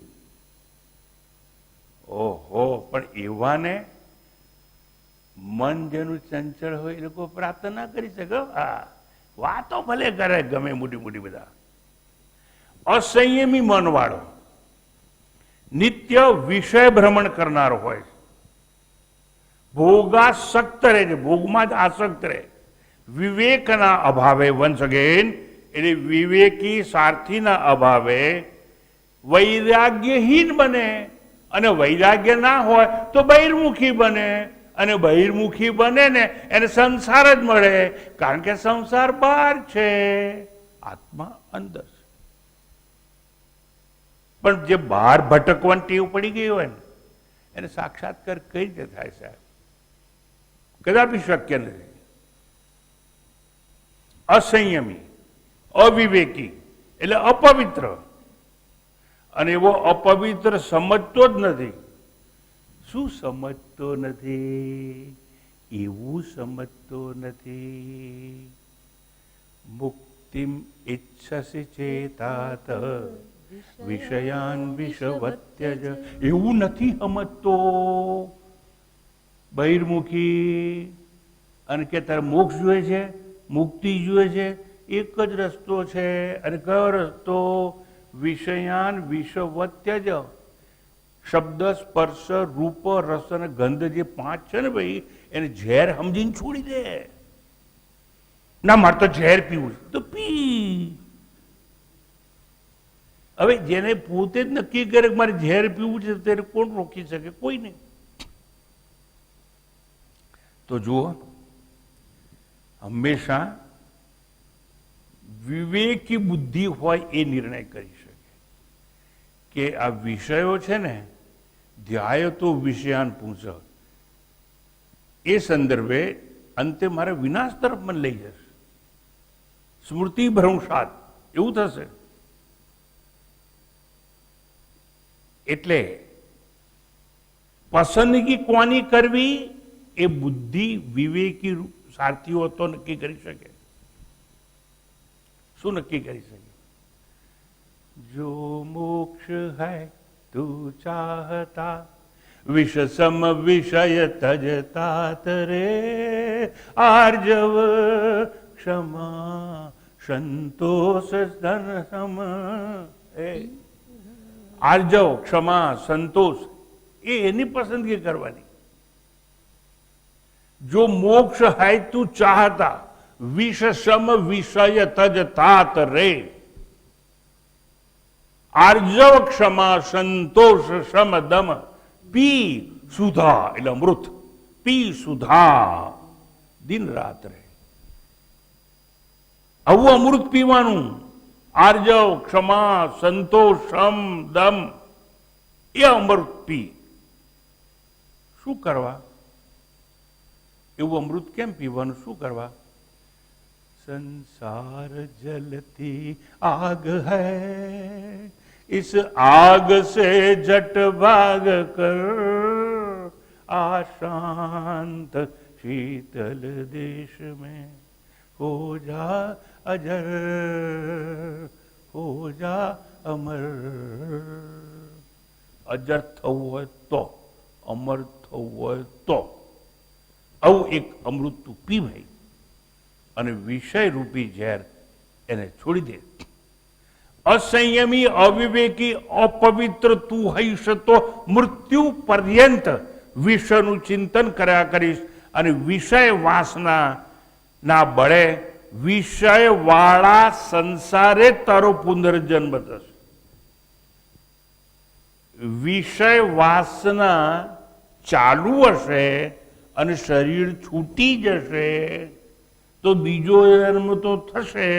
ઓહો, પણ એવાને મન જેનું ચંચળ હોય એ લોકો પ્રાપ્ત ના કરી શકે. હા, વાતો ભલે કરે ગમે મોટી મોટી બધા. અસંયમી મન વાળો નિત્ય વિષય ભ્રમણ કરનારો હોય, ભોગાસક્ત રહે છે, ભોગમાં જ આસક્ત રહે. વિવેકના અભાવે, વન્સ અગેન, એટલે વિવેકી સારથીના અભાવે વૈરાગ્યહીન બને. અને વૈરાગ્ય ના હોય તો બહિર્મુખી બને. અને બહિર્મુખી બને ને એને સંસાર જ મળે, કારણ કે સંસાર બહાર છે, આત્મા અંદર છે. પણ જે બહાર ભટકવાની ટેવ પડી ગઈ હોય ને એને સાક્ષાત્કાર કઈ રીતે થાય સાહેબ? કદાપી શક્ય નથી. અસંયમી, અવિવેકી એટલે અપવિત્ર. અને એવો અપવિત્ર સમજતો જ નથી. શું સમજતો નથી? એવું સમજતો નથી. મુક્તિમ ઈચ્છસી ચેતાત વિષયાન વિષવત્યજ, એવું નથી સમજતો. બહિર્મુખી અને કે તારે મોક્ષ જોઈએ છે, મુક્તિ જોઈએ છે, એક જ રસ્તો છે. અને કયો રસ્તો? વિષયાન વિષવત્યજ. શબ્દ, સ્પર્શ, રૂપ, રસ અને ગંધ જે પાંચ છે ને ભાઈ, એને ઝેર સમજીને છોડી દે. ના, મારે તો ઝેર પીવું છે તો પી. હવે જેને પોતે જ નક્કી કરે કે મારે ઝેર પીવું છે તેને કોણ રોકી શકે? કોઈ નહીં. તો જુઓ, હંમેશા વિવેકી બુદ્ધિ હોય એ નિર્ણય કરી શકે કે આ વિષયો છે ને, ધ્યાય તો વિષયાન પૂછ, એ સંદર્ભે અંતે મારે વિનાશ તરફ મને લઈ જશે. સ્મૃતિ ભ્રંશાત એવું થશે. એટલે પસંદગી કોની કરવી એ બુદ્ધિ વિવેકી સારથીઓ તો નક્કી કરી શકે. શું નક્કી કરી શકે? જો મોક્ષ હૈ તું ચાહતા વિષ સમ વિષય તજતા તરે આર્જવ ક્ષમા સંતોષ ધન સમ. આર્જવ, ક્ષમા, સંતોષ એ એની પસંદગી કરવાની. જો મોક્ષ હૈ તું ચાહતા વિષ સમ વિષય તજતા રે આર્જવ ક્ષમા સંતોષ સમ દમ પી સુધા, એટલે અમૃત. પી સુધા, દિન રાત રહે. આવું અમૃત પીવાનું. આર્જવ, ક્ષમા, સંતોષ, સમ દમ એ અમૃત પી. શું કરવા? એવું અમૃત કેમ પીવાનું? શું કરવા? संसार जलती आग है, इस आग से जट भाग कर आशांत शीतल देश में हो जा अजर, हो जा अमर. અજર થવું હોય તો, અમર થવું થવું હોય તો આવું એક અમૃત તું પી ભાઈ, અને વિષય રૂપી ઝેર એને છોડી દે. અસંયમી, અવિવેકી, અપવિત્ર તું હઈશ તો મૃત્યુ પર્યંત વિષયનું ચિંતન કર્યા કરીશ, અને વિષય વાસના ના બળે વિષય વાળા સંસારે તારો પુનર્જન્મ થશે. વિષય વાસના ચાલુ હશે અને શરીર છૂટી જશે તો બીજો જન્મ તો થશે,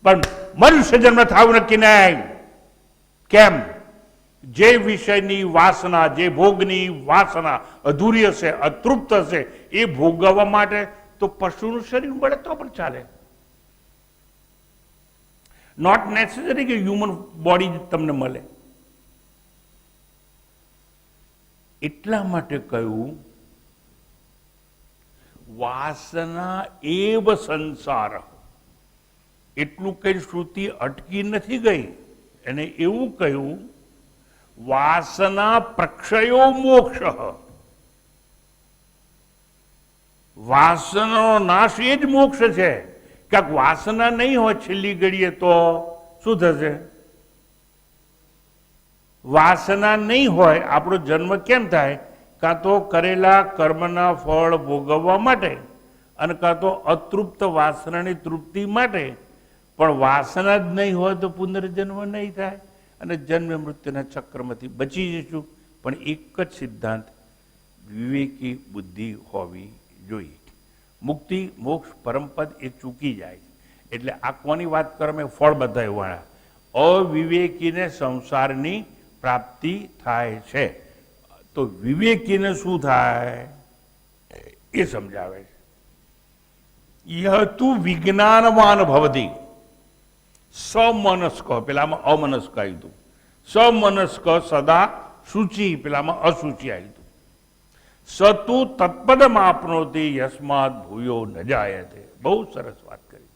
પણ મનુષ્ય જન્મ થવું નક્કી નહીં. કેમ? જે વિષયની વાસના, જે ભોગની વાસના અધૂરી હશે, અતૃપ્ત હશે, એ ભોગવવા માટે તો પશુનું શરીર મળે તો પણ ચાલે. નોટ નેસેસરી કે હ્યુમન બોડી તમને મળે. એટલા માટે કહ્યું વાસના એવ સંસાર. એટલું કઈ શ્રુતિ અટકી નથી ગઈ, એને એવું કહ્યું વાસના પ્રક્ષયો મોક્ષ. વાસનાનો નાશ એ જ મોક્ષ છે. ક્યાંક વાસના નહીં હોય છેલ્લી ઘડીએ તો શું થશે? વાસના નહીં હોય આપણો જન્મ કેમ થાય? કાં તો કરેલા કર્મના ફળ ભોગવવા માટે, અને કાં તો અતૃપ્ત વાસનાની તૃપ્તિ માટે. પણ વાસના જ નહીં હોય તો પુનર્જન્મ નહીં થાય, અને જન્મ મૃત્યુના ચક્રમાંથી બચી જઈશું. પણ એક જ સિદ્ધાંત, વિવેકી બુદ્ધિ હોવી જોઈએ. મુક્તિ, મોક્ષ, પરમપદ એ ચૂકી જાય. એટલે આ કોની વાત કરો? મેં ફળ બધાય વાળા. અવિવેકીને સંસારની પ્રાપ્તિ થાય છે, તો વિવેકીને શું થાય એ સમજાવે છે. યહ તું વિજ્ઞાનવાન ભવતી સમનસ્ક, પેલામાં અમનસ્ક આવ્યું હતું. સમનસ્ક સદા શુચિ, પેલામાં અશુચિ આવ્યું હતું. સતુ તત્પદમ આપનોતી યસ્માત ભૂયો ન જાયતે. બહુ સરસ વાત કરી.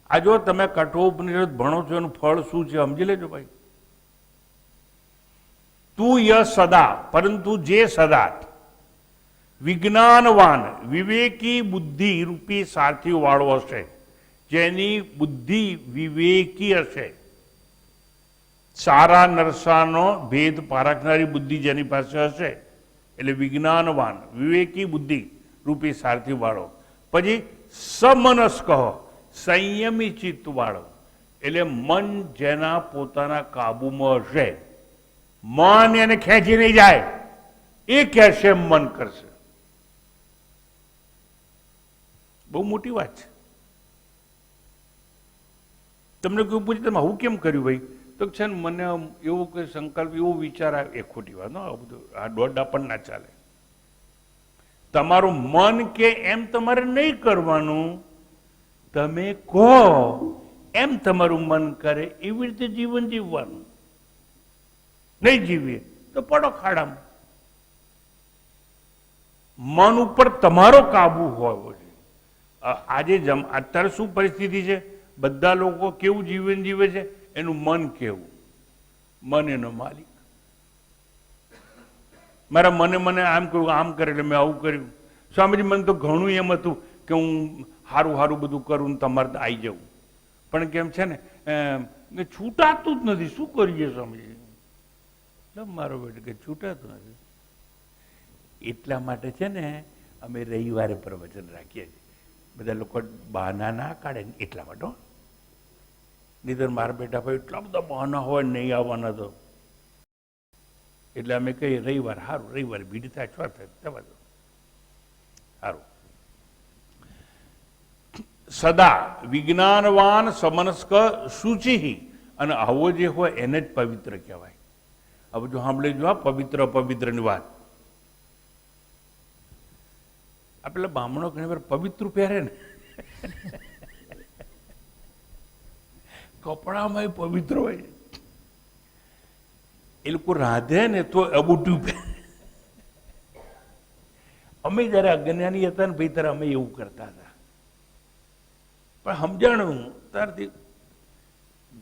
આ જો તમે કઠોપનિષદ ભણો છો એનું ફળ શું છે સમજી લેજો ભાઈ. તું ય સદા, પરંતુ જે સદા વિજ્ઞાનવાન, વિવેકી બુદ્ધિ રૂપી સારથી વાળો હશે, જેની બુદ્ધિ વિવેકી હશે, સારા નરસાનો ભેદ પારખનારી બુદ્ધિ જેની પાસે હશે, એટલે વિજ્ઞાનવાન, વિવેકી બુદ્ધિ રૂપી સારથી વાળો. પછી સમનસ્ક, સંયમી ચિત્ત વાળો, એટલે મન જેના પોતાના કાબુમાં હશે. મન એને ખેંચી નહીં જાય, એ કહેશે મન કરશે. બહુ મોટી વાત છે. તમને કોઈ પૂછે તમે આવું કેમ કર્યું ભાઈ, તો છે ને મને એવો કોઈ સંકલ્પ, એવો વિચાર આવે. એ ખોટી વાત. આ બધું આ દોડા પણ ના ચાલે. તમારું મન કે એમ તમારે નહીં કરવાનું. તમે કહો એમ તમારું મન કરે એવી રીતે જીવન જીવવાનું. નહીં જીવીએ તો પડો ખાડામાં. મન ઉપર તમારો કાબુ હોવો જોઈએ. આજે અત્યારે શું પરિસ્થિતિ છે? બધા લોકો કેવું જીવન જીવે છે? એનું મન કેવું? મન એનો માલિક. મારા મને આમ કર્યું, આમ કરે એટલે મેં આવું કર્યું. સ્વામીજી, મને તો ઘણું એમ હતું કે હું સારું સારું બધું કરું ને તમારે આવી જવું, પણ કેમ છે ને છૂટાતું જ નથી. શું કરીએ સ્વામીજી? મારો બેટો કે છૂટાતું નથી. એટલા માટે છે ને અમે રવિવારે પ્રવચન રાખીએ છીએ. બધા લોકો બહાના ના કાઢે ને એટલા માટે. નહીં તો મારા બેટા ભાઈ એટલા બધા બહાના હોય નહીં આવવાના તો. એટલે અમે કહીએ રવિવાર સારું, રવિવારે ભીડ થાય, છ થાય, જવા દો સારું. સદા વિજ્ઞાનવાન, સમનસ્ક, શુચિ, અને આવો જે હોય એને જ પવિત્ર કહેવાય. હવે જો સાંભળી જો પવિત્ર અપવિત્રની વાત. આ પેલા બ્રાહ્મણો ઘણી વાર પવિત્ર પહેરે ને, કપડામાં પવિત્ર હોય. એ લોકો રાધે ને તો અબૂટું પહેરે. અમે જયારે અજ્ઞાની હતા ને ભાઈ ત્યારે અમે એવું કરતા હતા. પણ સમજાણું ત્યારથી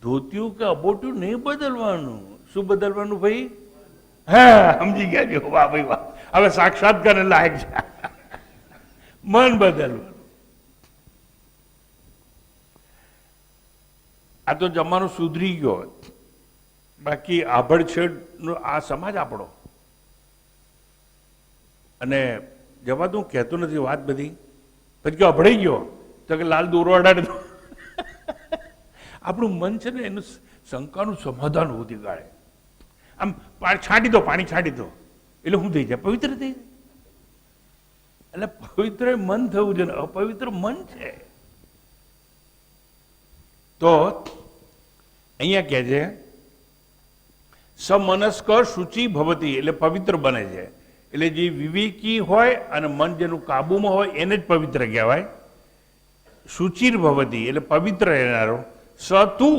ધોતિયું કે અબોટું નહીં બદલવાનું. શું બદલવાનું ભાઈ? હા, સમજી ગયા છો? વાહ ભાઈ વાહ, હવે સાક્ષાત્કાર લાયક છે. મન બદલવાનું. આ તો જમાનો સુધરી ગયો, બાકી આભડછેડનો આ સમાજ આપણો. અને જવા તો હું કહેતો નથી વાત બધી, પછી કે અભડાઈ ગયો તો કે લાલ દોરો અડાડે. આપણું મન છે ને એનું શંકાનું સમાધાન હોતી ગાળે આમ છાંટી દો, પાણી છાંટી દો એટલે શું થઈ જાય? પવિત્ર થઈ જાય. એટલે પવિત્ર મન થવું છે ને અપવિત્ર મન છે. તો અહીંયા કહે છે સમનસ્ક શુચિ ભવતી, એટલે પવિત્ર બને છે. એટલે જે વિવેકી હોય અને મન જેનું કાબુમાં હોય એને જ પવિત્ર કહેવાય. શુચિર ભવતી એટલે પવિત્ર રહેનારો. સતુ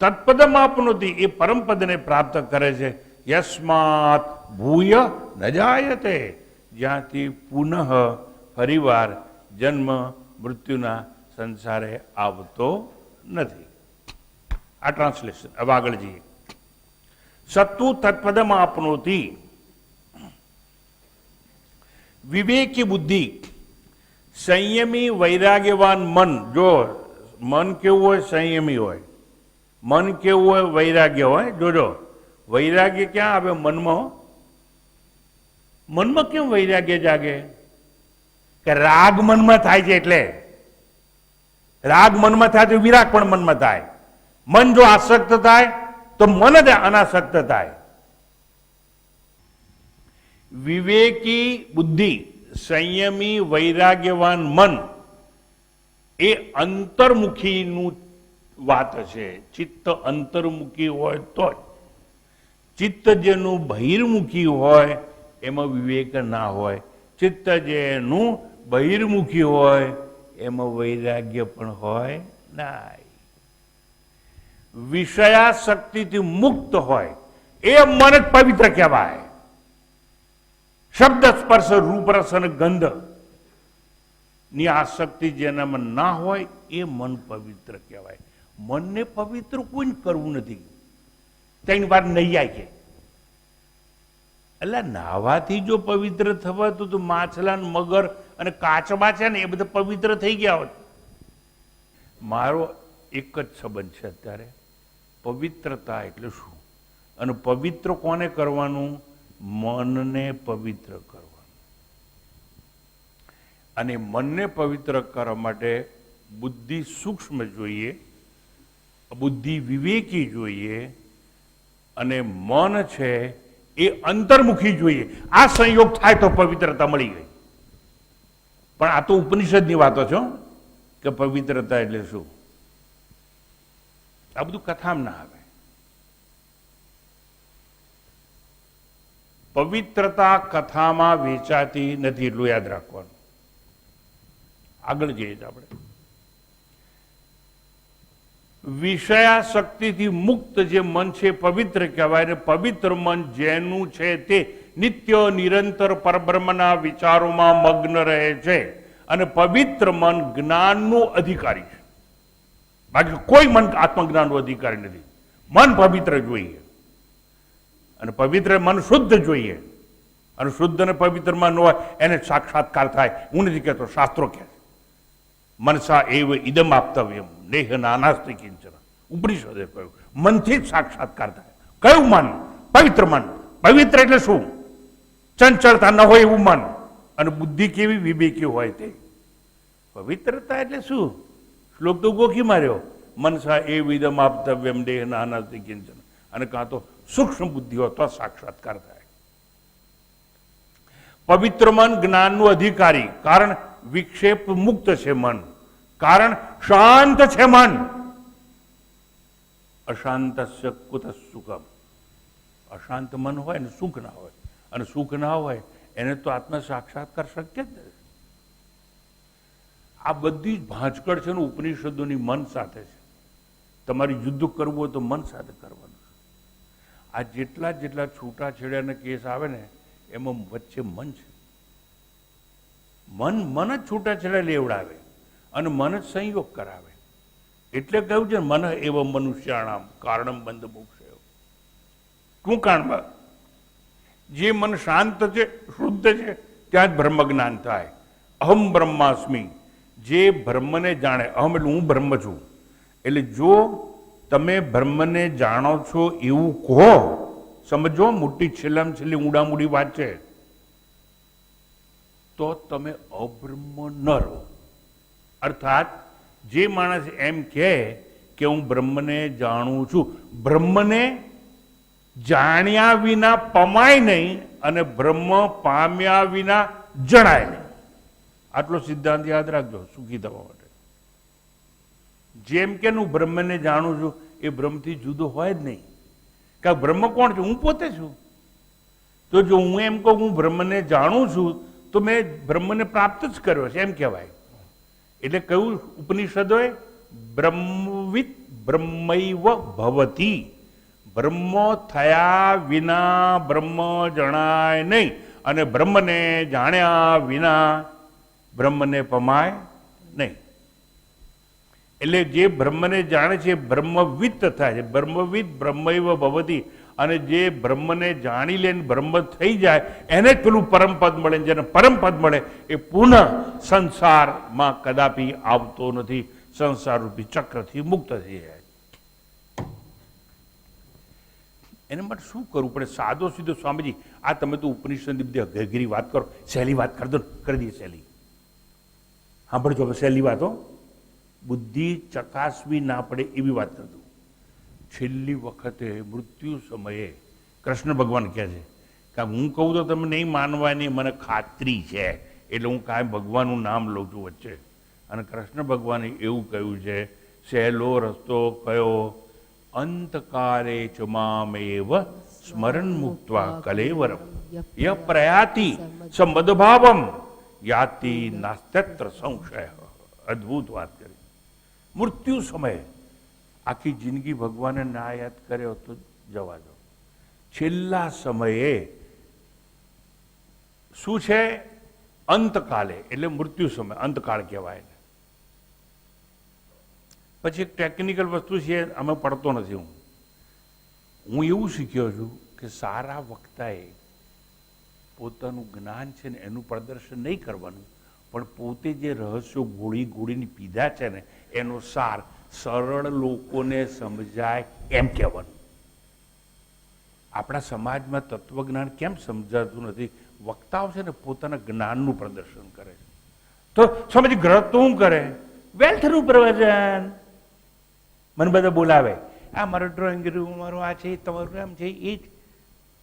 તત્પદમ આપનોતી, એ પરમપદને પ્રાપ્ત કરે છે. યસ્માત ભૂય ન જાયતે, જ્યાંથી પુનઃ ફરીવાર જન્મ મૃત્યુના સંસારે આવતો નથી. આ ટ્રાન્સલેશન. હવે આગળ જઈએ. સત્તુ તત્પદમ આપનોતી, વિવેકી બુદ્ધિ, સંયમી વૈરાગ્યવાન મન. જો મન કેવું હોય? સંયમી હોય. મન કેવું હોય? વૈરાગ્ય હોય. જોજો વૈરાગ્ય ક્યાં આવે? મનમાં. મનમાં કેમ વૈરાગ્ય જાગે? કે રાગ મનમાં થાય છે એટલે. રાગ મનમાં થાય તો વિરાગ પણ મનમાં થાય. મન જો આસક્ત થાય તો મન જ અનાસક્ત થાય. વિવેકી બુદ્ધિ, સંયમી વૈરાગ્યવાન મન એ અંતર્મુખીનું વાત છે. ચિત્ત અંતર્મુખી હોય તો જ. ચિત્ત જેનું બહિર્મુખી હોય એમાં વિવેક ના હોય. ચિત્ત જેનું બહિર્મુખી હોય એમાં વૈરાગ્ય પણ હોય ના. વિષયાશક્તિથી મુક્ત હોય એ મન જ પવિત્ર કહેવાય. શબ્દ સ્પર્શ રૂપ રસ અને ગંધ ની આસક્તિ જેનામાં ના હોય એ મન પવિત્ર કહેવાય. મનને પવિત્ર કોઈ કરવું નથી. તેની વાર નહીં આય કે એટલે નાહવાથી જો પવિત્ર થવાતું તો માછલા મગર અને કાચબા છે ને એ બધા પવિત્ર થઈ ગયા હોત. મારો એક જ સંબંધ છે અત્યારે, પવિત્રતા એટલે શું અને પવિત્ર કોને કરવાનું? મનને પવિત્ર કરવાનું. અને મનને પવિત્ર કરવા માટે બુદ્ધિ સૂક્ષ્મ જોઈએ, બુદ્ધિ વિવેકી જોઈએ અને મન છે એ અંતર્મુખી જોઈએ. આ સંયોગ થાય તો પવિત્રતા મળી ગઈ. પણ આ તો ઉપનિષદની વાતો છો કે પવિત્રતા એટલે શું. આ બધું કથામાં ના આવે. પવિત્રતા કથામાં વેચાતી નથી, એટલું યાદ રાખવાનું. આગળ જઈએ આપણે. વિષયાશક્તિથી મુક્ત જે મન છે પવિત્ર કહેવાય. ને પવિત્ર મન જેનું છે તે નિત્ય નિરંતર પરબ્રહ્મના વિચારોમાં મગ્ન રહે છે. અને પવિત્ર મન જ્ઞાનનું અધિકારી છે. બાકી કોઈ મન આત્મજ્ઞાનનું અધિકારી નથી. મન પવિત્ર જોઈએ અને પવિત્ર મન શુદ્ધ જોઈએ. અને શુદ્ધ અને પવિત્ર મન હોય એને સાક્ષાત્કાર થાય. હું નથી કહેતો, શાસ્ત્રો કહે છે મનસા એવ ઇદમ આપતવ્યમ નેહ નાનાસ્તિ કિંચન. ઉપનિષદે કહ્યું મનથી જ સાક્ષાત્કાર થાય. કયું મન? પવિત્ર મન. પવિત્ર એટલે શું? ચંચળતા ન હોય એવું મન અને બુદ્ધિ કેવી? વિવેકી હોય તે. પવિત્રતા એટલે શું? શ્લોક તો ગોખી માર્યો. મનસા એવ ઇદમ આપતવ્યમ નેહ નાનાસ્તિ કિંચન. અને કાં તો સૂક્ષ્મ બુદ્ધિ હોય તો સાક્ષાત્કાર થાય. પવિત્ર મન જ્ઞાનનું અધિકારી. કારણ વિક્ષેપ મુક્ત છે મન. કારણ શાંત છે મન. અશાંત કુત સુખમ. અશાંત મન હોય ને સુખ ના હોય, અને સુખ ના હોય એને તો આત્મ સાક્ષાત્કાર શક્ય જ નથી. આ બધી જ ભાંજકડ છે ને ઉપનિષદોની મન સાથે છે. તમારે યુદ્ધ કરવું હોય તો મન સાથે કરવાનું. આ જેટલા જેટલા છૂટાછેડાના કેસ આવે ને એમાં વચ્ચે મન છે. મન જ છૂટાછેડા લેવડાવે અને મન જ સંયોગ કરાવે. એટલે કહ્યું છે મન એવ મનુષ્યાણામ કારણમ બંધ મોક્ષ. શું કારણ? જે મન શાંત છે, શુદ્ધ છે, ત્યાં જ બ્રહ્મ જ્ઞાન થાય. અહમ બ્રહ્માસ્મિ, જે બ્રહ્મને જાણે, અહમ એટલે હું બ્રહ્મ છું. એટલે જો તમે બ્રહ્મને જાણો છો એવું કહો, સમજો, મોટી છેલ્લામાં છેલ્લી ઊંડામૂડી વાત છે, તો તમે અબ્રહ્મ ન રહો. અર્થાત જે માણસ એમ કહે કે હું બ્રહ્મને જાણું છું, બ્રહ્મને જાણ્યા વિના પમાય નહીં અને બ્રહ્મ પામ્યા વિના જણાય નહીં. આટલો સિદ્ધાંત યાદ રાખજો સુખી થવા માટે. જેમ કે હું બ્રહ્મને જાણું છું એ બ્રહ્મથી જુદો હોય જ નહીં. કારણ બ્રહ્મ કોણ છે? હું પોતે છું. તો જો હું એમ કહું હું બ્રહ્મને જાણું છું તો મેં બ્રહ્મને પ્રાપ્ત જ કર્યો છે એમ કહેવાય. એટલે કયું ઉપનિષદોએ બ્રહ્મવિદ બ્રહ્મૈવ ભવતી, બ્રહ્મ થયા વિના બ્રહ્મ જણાય નહીં અને બ્રહ્મને જાણ્યા વિના બ્રહ્મને પમાય નહીં. એટલે જે બ્રહ્મને જાણે છે બ્રહ્મવિદ થાય છે. બ્રહ્મવિદ બ્રહ્મૈવ ભવતી, અને જે બ્રહ્મને જાણી લે બ્રહ્મ થઈ જાય એને જ પેલું પરમપદ મળે. જેને પરમપદ મળે એ પુનઃ સંસારમાં કદાપી આવતો નથી, સંસાર રૂપી ચક્રથી મુક્ત થઈ જાય. એના માટે શું કરવું પડે? સાદો સીધો સ્વામીજી આ તમે તો ઉપનિષદની બધી અઘરી વાત કરો, સહેલી વાત કરી દો, કરી દઈએ સહેલી. સાંભળજો સહેલી વાતો, બુદ્ધિ ચકાસવી ના પડે એવી વાત કરી દઉં. છેલ્લી વખતે મૃત્યુ સમયે કૃષ્ણ ભગવાન કહે છે કે હું કહું તો તમે નહીં માનવાની મને ખાતરી છે, એટલે હું કાંઈ ભગવાનનું નામ લઉં છું વચ્ચે. અને કૃષ્ણ ભગવાને એવું કહ્યું છે, સહેલો રસ્તો કયો? અંતકાલે ચ મામેવ સ્મરણ મુક્ત્વા કલેવરમ ય પ્રયાતિ સમદભાવમ યાતિ નાસ્તત્ર સંશય. અદ્ભુત વાત કરી. મૃત્યુ સમયે આખી જિંદગી ભગવાને ના યાદ કર્યો તો જવા દો. છેલ્લા સમયે શું છે? અંતકાલે એટલે મૃત્યુ સમય, અંતકાળ કહેવાય. પછી એક ટેકનિકલ વસ્તુ છે, અમે પડતો નથી. હું એવું શીખ્યો છું કે સારા વક્તાએ પોતાનું જ્ઞાન છે ને એનું પ્રદર્શન નહીં કરવાનું, પણ પોતે જે રહસ્યો ગોળી ગોળીને પીધા છે ને એનો સાર સરળ લોકોને સમજાય એમ કહેવાનું. આપણા સમાજમાં તત્વજ્ઞાન કેમ સમજાતું નથી? વક્તાઓ છે ને પોતાના જ્ઞાનનું પ્રદર્શન કરે છે. તો સમજ ગ્રહ તો શું કરે? વેલ્થનું પ્રવચન. મને બધા બોલાવે, આ મારો ડ્રોઈંગ રૂમ, મારો આ છે, તમારું આમ છે, એ જ.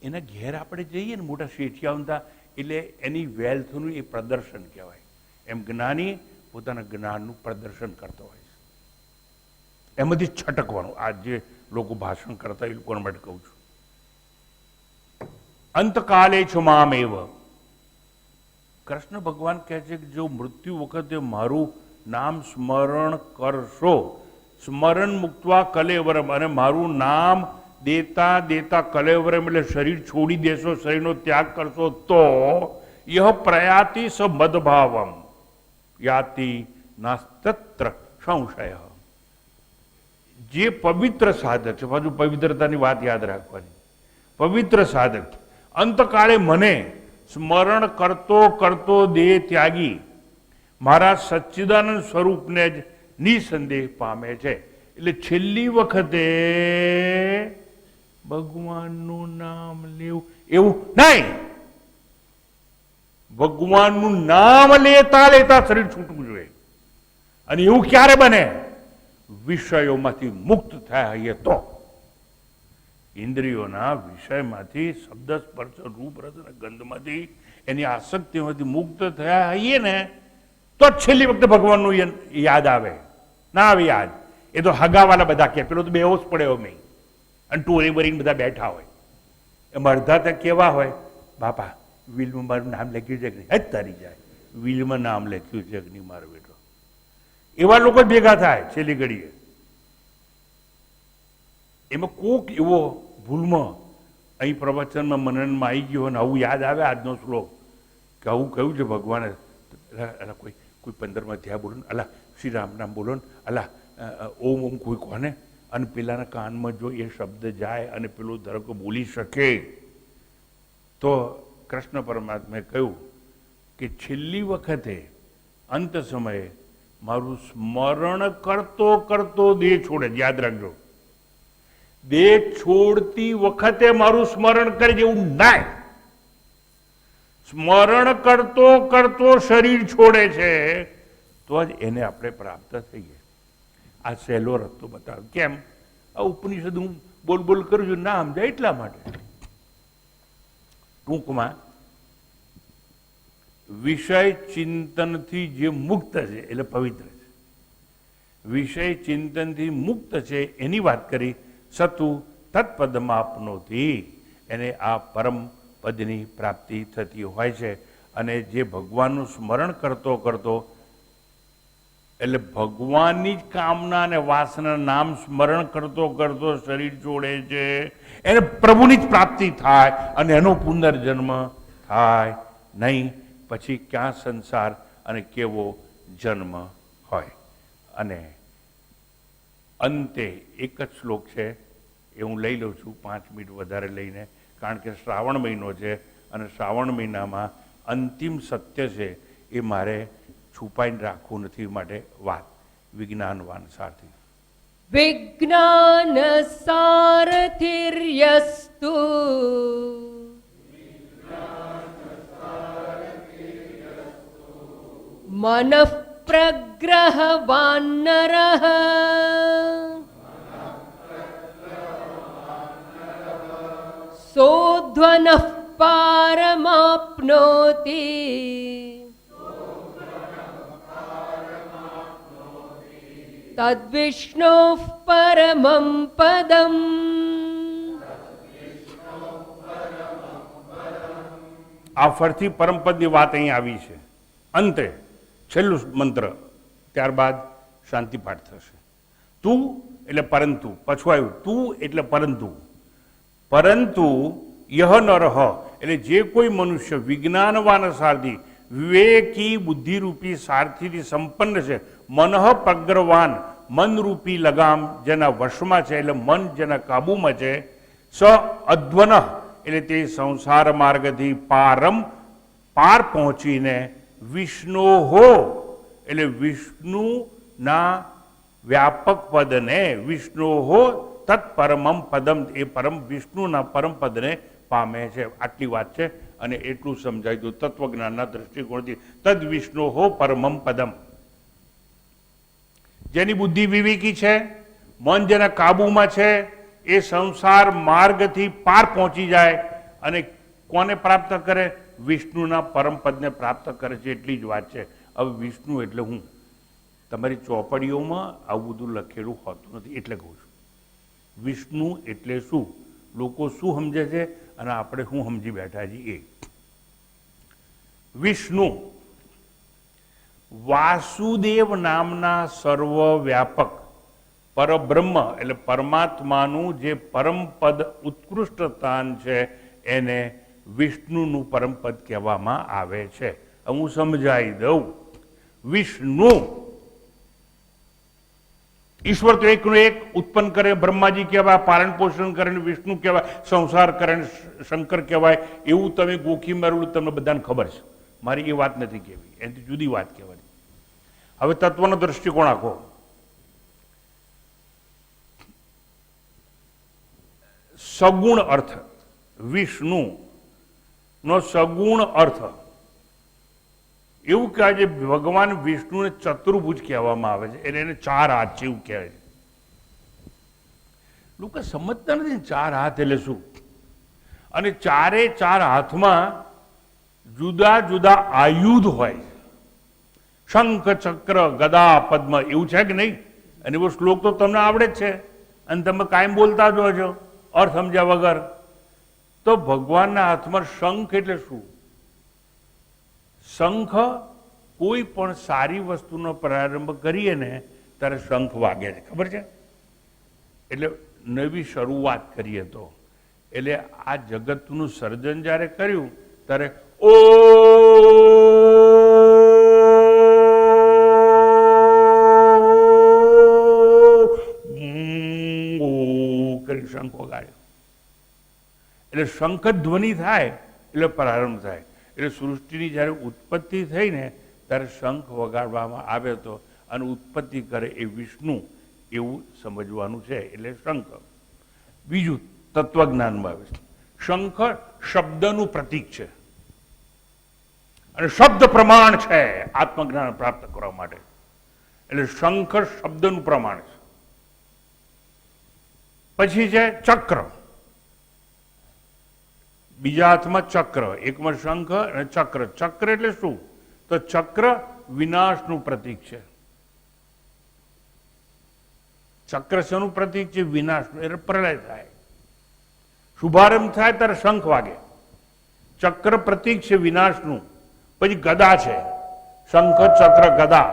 એના ઘેર આપણે જઈએ ને મોટા શેઠિયાઓના, એટલે એની વેલ્થનું એ પ્રદર્શન કહેવાય. એમ જ્ઞાની પોતાના જ્ઞાનનું પ્રદર્શન કરતો હોય છે. એમાંથી છટકવાનું. આ જે લોકો ભાષણ કરતા એ લોકોને માટે કહું છું. અંતકાલે છો મામેવ. કૃષ્ણ ભગવાન કહે છે કે જો મૃત્યુ વખતે મારું નામ સ્મરણ કરશો, સ્મરણ મુક્ત્વા કલેવરમ, અને મારું નામ દેતા દેતા કલેવરમ એટલે શરીર છોડી દેશો, શરીરનો ત્યાગ કરશો, તો યહ પ્રયાતિ સ મદભાવમ યાતિ નાસ્તત્ર સંશય. જે પવિત્ર સાધક છે, પાછું પવિત્રતાની વાત યાદ રાખવાની, પવિત્ર સાધક અંતકાળે મને સ્મરણ કરતો કરતો દેહ ત્યાગી મારા સચ્ચિદાનંદ સ્વરૂપને જ નિસંદેહ પામે છે. એટલે છેલ્લી વખતે ભગવાનનું નામ લેવું એવું નહીં. ભગવાનનું નામ લેતા લેતા શરીર છૂટવું જોઈએ. અને એવું ક્યારે બને? વિષયોમાંથી મુક્ત થયા હોઈએ તો. ઇન્દ્રિયોના વિષયમાંથી, શબ્દ સ્પર્શ રૂપ રસ અને ગંધમાંથી, એની આસક્તિમાંથી મુક્ત થયા હોઈએ ને તો જ છેલ્લી વખતે ભગવાનનું યાદ આવે. ના આવે યાદ. એ તો હગાવાલા બધા કે પેલો તો બેહોશ જ પડ્યો નહીં, અને ટોરી બરીને બધા બેઠા હોય. એમ અડધા ત્યાં કેવા હોય, બાપા વિલમાં મારું નામ લખ્યું છે કે નહીં? જ તારી જાય, વિલમાં નામ લખ્યું છે કે નહીં મારો બેટો? એવા લોકો જ ભેગા થાય છેલ્લી ઘડીએ. એમાં કોક એવો ભૂલમાં અહીં પ્રવચનમાં મનનમાં આવી ગયો અને આવું યાદ આવે આજનો શ્લોક કે આવું કહ્યું છે ભગવાને, અલા કોઈ 15માં અધ્યાય બોલો ને, અલા શ્રી રામ નામ બોલો ને, અલા ઓમ ઓમ કોઈ કોને, અને પેલાના કાનમાં જો એ શબ્દ જાય અને પેલો ધરકો બોલી શકે તો કૃષ્ણ પરમાત્માએ કહ્યું કે છેલ્લી વખતે અંત સમયે મારું સ્મરણ કરતો કરતો દેહ છોડે. યાદ રાખજો, દેહ છોડતી વખતે મારું સ્મરણ કરે જેવું ના. સ્મરણ કરતો કરતો શરીર છોડે છે તો જ એને આપણે પ્રાપ્ત થઈએ. આ સહેલો રસ્તો બતાવ્યો. કેમ? આ ઉપનિષદ હું બોલ કરું છું, ના સમજાય એટલા માટે. ટૂંકમાં વિષય ચિંતનથી જે મુક્ત છે એટલે પવિત્ર છે. વિષય ચિંતનથી મુક્ત છે એની વાત કરી. સતુ તત્પદમાપનોતી, એને આ પરમ પદની પ્રાપ્તિ થતી હોય છે. અને જે ભગવાનનું સ્મરણ કરતો કરતો, એટલે ભગવાનની જ કામના અને વાસના નામ સ્મરણ કરતો કરતો શરીર છોડે છે, એને પ્રભુની જ પ્રાપ્તિ થાય અને એનો પુનર્જન્મ થાય નહીં. પછી ક્યાં સંસાર અને કેવો જન્મ હોય. અને અંતે એક જ શ્લોક છે, એ હું લઈ લઉં છું 5 મિનિટ વધારે લઈને, કારણ કે શ્રાવણ મહિનો છે અને શ્રાવણ મહિનામાં અંતિમ સત્ય છે એ મારે છુપાઈને રાખવું નથી. માટે વાત વિજ્ઞાનવાન સારથી. વિજ્ઞાન સારથિર્યસ્તુ મનઃ પ્રગ્રહવાન નરઃ સોધ્વનઃ પારમાપ્નોતિ તદ્વિષ્ણોઃ પરમં પદમ. આ ફરતી પરમપદની વાત અહીં આવી છે. અંતે છેલ્લું મંત્ર, ત્યારબાદ શાંતિ પાઠ થશે. તું એટલે પરંતુ, પાછું આવ્યું તું એટલે પરંતુ. પરંતુ યહ નરહ એટલે જે કોઈ મનુષ્ય વિજ્ઞાનવાન સારથી, વિવેકી બુદ્ધિરૂપી સારથીથી સંપન્ન છે, મનઃ પ્રગ્રવાન મનરૂપી લગામ જેના વશમાં છે, એટલે મન જેના કાબુમાં છે, સ અધ્વન એટલે તે સંસાર માર્ગથી પાર પહોંચીને વિષ્ણોહો એટલે વિષ્ણુના વ્યાપક પદને, વિષ્ણોહો તત્પરમમ પદમ એ પરમ વિષ્ણુના પરમ પદને પામે છે. આટલી વાત છે અને એટલું સમજાય દઉં તત્વજ્ઞાનના દ્રષ્ટિકોણથી. તદ વિષ્ણોહો પરમમ પદમ. જેની બુદ્ધિ વિવેકી છે, મન જેના કાબુમાં છે, એ સંસાર માર્ગથી પાર પહોંચી જાય અને કોને પ્રાપ્ત કરે? વિષ્ણુના પરમ પદને પ્રાપ્ત કરે છે. એટલી જ વાત છે. હવે વિષ્ણુ એટલે હું, તમારી ચોપડીઓમાં આવું બધું લખેલું હોતું નથી એટલે કહું છું. વિષ્ણુ એટલે શું, લોકો શું સમજે છે અને આપણે શું સમજી બેઠા છીએ. વિષ્ણુ વાસુદેવ નામના સર્વવ્યાપક પરબ્રહ્મ એટલે પરમાત્માનું જે પરમપદ ઉત્કૃષ્ટ સ્થાન છે એને વિષ્ણુનું પરમપદ કહેવામાં આવે છે. હું સમજાવી દઉં. વિષ્ણુ ઈશ્વર તો એકનું એક ઉત્પન્ન કરે, બ્રહ્માજી કહેવાય, પાલન પોષણ કરે વિષ્ણુ કહેવાય, સંસાર કરે શંકર કહેવાય. એવું તમે ગોખી મારેલું તમને બધાને ખબર છે. મારી એ વાત નથી કહેવી, એનાથી જુદી વાત કહેવાની. હવે તત્વનો દ્રષ્ટિકોણ આખો. સગુણ અર્થ, વિષ્ણુ નો સગુણ અર્થ એવું કહેવાય છે. ભગવાન વિષ્ણુને ચતુર્ભુજ કહેવામાં આવે છે, એટલે એને 4 હાથ છે એવું કહેવાય છે. લોકો સમજતા નથી 4 હાથ એટલે શું. અને 4 હાથમાં જુદા જુદા આયુધ હોય. શંખ ચક્ર ગદા પદ્મ એવું છે કે નહીં? અને એવો શ્લોક તો તમને આવડે જ છે અને તમે કાયમ બોલતા જ છો અર્થ સમજ્યા વગર. તો ભગવાનના હાથમાં શંખ એટલે શું? શંખ કોઈ પણ સારી વસ્તુનો પ્રારંભ કરીએ ને ત્યારે શંખ વાગે છે, ખબર છે? એટલે નવી શરૂઆત કરીએ તો, એટલે આ જગતનું સર્જન જ્યારે કર્યું ત્યારે ઓ કરી શંખ વગાડ્યો. એટલે શંખ ધ્વનિ થાય એટલે પ્રારંભ થાય. એટલે સૃષ્ટિની જ્યારે ઉત્પત્તિ થઈ ને ત્યારે શંખ વગાડવામાં આવ્યો હતો અને ઉત્પત્તિ કરે એ વિષ્ણુ એવું સમજવાનું છે, એટલે શંખ. બીજું તત્વજ્ઞાનમાં આવે છે, શંખ શબ્દનું પ્રતીક છે અને શબ્દ પ્રમાણ છે આત્મજ્ઞાન પ્રાપ્ત કરવા માટે. એટલે શંખ શબ્દનું પ્રમાણ છે. પછી છે ચક્ર, બીજા હાથમાં ચક્ર, એકમાં શંખ અને ચક્ર. ચક્ર એટલે શું? તો ચક્ર વિનાશનું પ્રતીક છે. ચક્ર શેનું પ્રતીક છે? વિનાશનું. એટલે પ્રલય થાય, શુભારંભ થાય ત્યારે શંખ વાગે. ચક્ર પ્રતીક છે વિનાશનું. પછી ગદા છે, શંખ ચક્ર ગદા.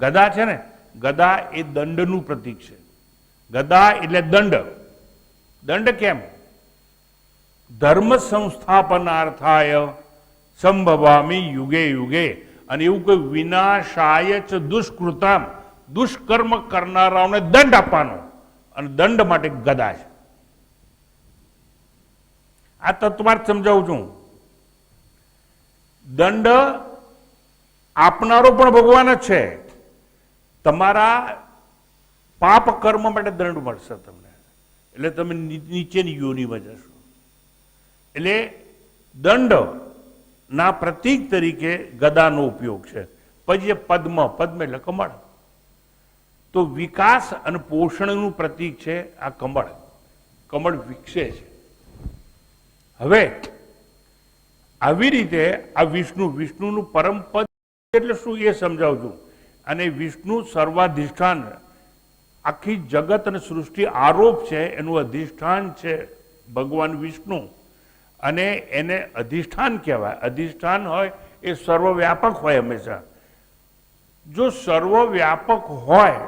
ગદા છે ને, ગદા એ દંડનું પ્રતીક છે. ગદા એટલે દંડ. દંડ કેમ? ધર્મ સંસ્થાપનાર્થાય સંભવામી યુગે યુગે. અને એવું કોઈ વિનાશાય ચ દુષ્કૃતમ, દુષ્કર્મ કરનારાઓને દંડ આપવાનો, અને દંડ માટે ગદા છે. આ તત્વાર્થ સમજાવું છું. દંડ આપનારો પણ ભગવાન જ છે. તમારા પાપ કર્મ માટે દંડ મળશે તમને, એટલે તમે નીચેની યોનિમાં જશો. એટલે દંડ ના પ્રતીક તરીકે ગદાનો ઉપયોગ છે. પછી પદ્મ, પદ્મ એટલે કમળ. તો વિકાસ અને પોષણનું પ્રતીક છે આ કમળ. કમળ વિકસે છે. હવે આવી રીતે આ વિષ્ણુ, વિષ્ણુનું પરમ પદ એટલે શું એ સમજાવું છું. અને વિષ્ણુ સર્વાધિષ્ઠાન, આખી જગત અને સૃષ્ટિ આરોપ છે, એનું અધિષ્ઠાન છે ભગવાન વિષ્ણુ. અને એને અધિષ્ઠાન કહેવાય. અધિષ્ઠાન હોય એ સર્વવ્યાપક હોય હંમેશા. જો સર્વવ્યાપક હોય,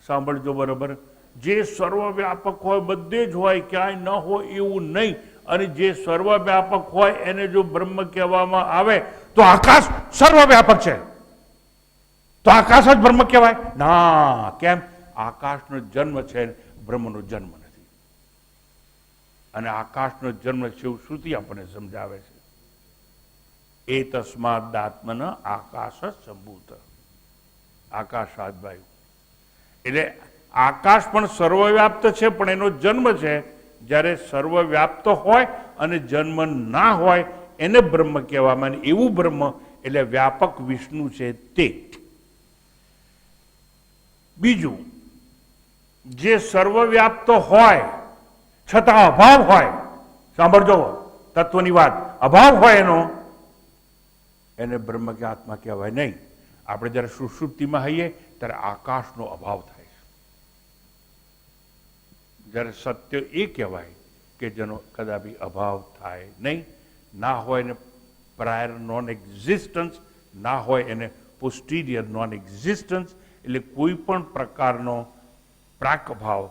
સાંભળજો બરાબર, જે સર્વવ્યાપક હોય બધે જ હોય, ક્યાંય ન હોય એવું નહીં. અને જે સર્વવ્યાપક હોય એને જો બ્રહ્મ કહેવામાં આવે તો આકાશ સર્વવ્યાપક છે, તો આકાશ જ બ્રહ્મ કહેવાય ના? કેમ? આકાશનો જન્મ છે, બ્રહ્મનો જન્મ નથી. અને આકાશનો જન્મ શિવશ્રુતિ આપણને સમજાવે છે. એ તસ્માદાત્મન આકાશ સંભૂત. આકાશાદ વાયુ. એટલે આકાશ પણ સર્વવ્યાપ્ત છે, પણ એનો જન્મ છે. જ્યારે સર્વવ્યાપ્ત હોય અને જન્મ ના હોય એને બ્રહ્મ કહેવામાં. એવું બ્રહ્મ એટલે વ્યાપક વિષ્ણુ છે તે. બીજું, જે સર્વવ્યાપ્ત હોય છતાં અભાવ હોય, સાંભળજો તત્વની વાત, અભાવ હોય એનો, એને બ્રહ્મ કે આત્મા કહેવાય નહીં. આપણે જ્યારે સુષુપ્તિમાં હઈએ ત્યારે આકાશનો અભાવ થાય છે. જ્યારે સત્ય એ કહેવાય કે જેનો કદાપી અભાવ થાય નહીં. ના હોય એને પ્રાયર નોન એક્ઝિસ્ટન્સ, ના હોય એને પોસ્ટિરિયર નોન એક્ઝિસ્ટન્સ. એટલે કોઈ પણ પ્રકારનો પ્રાક ભાવ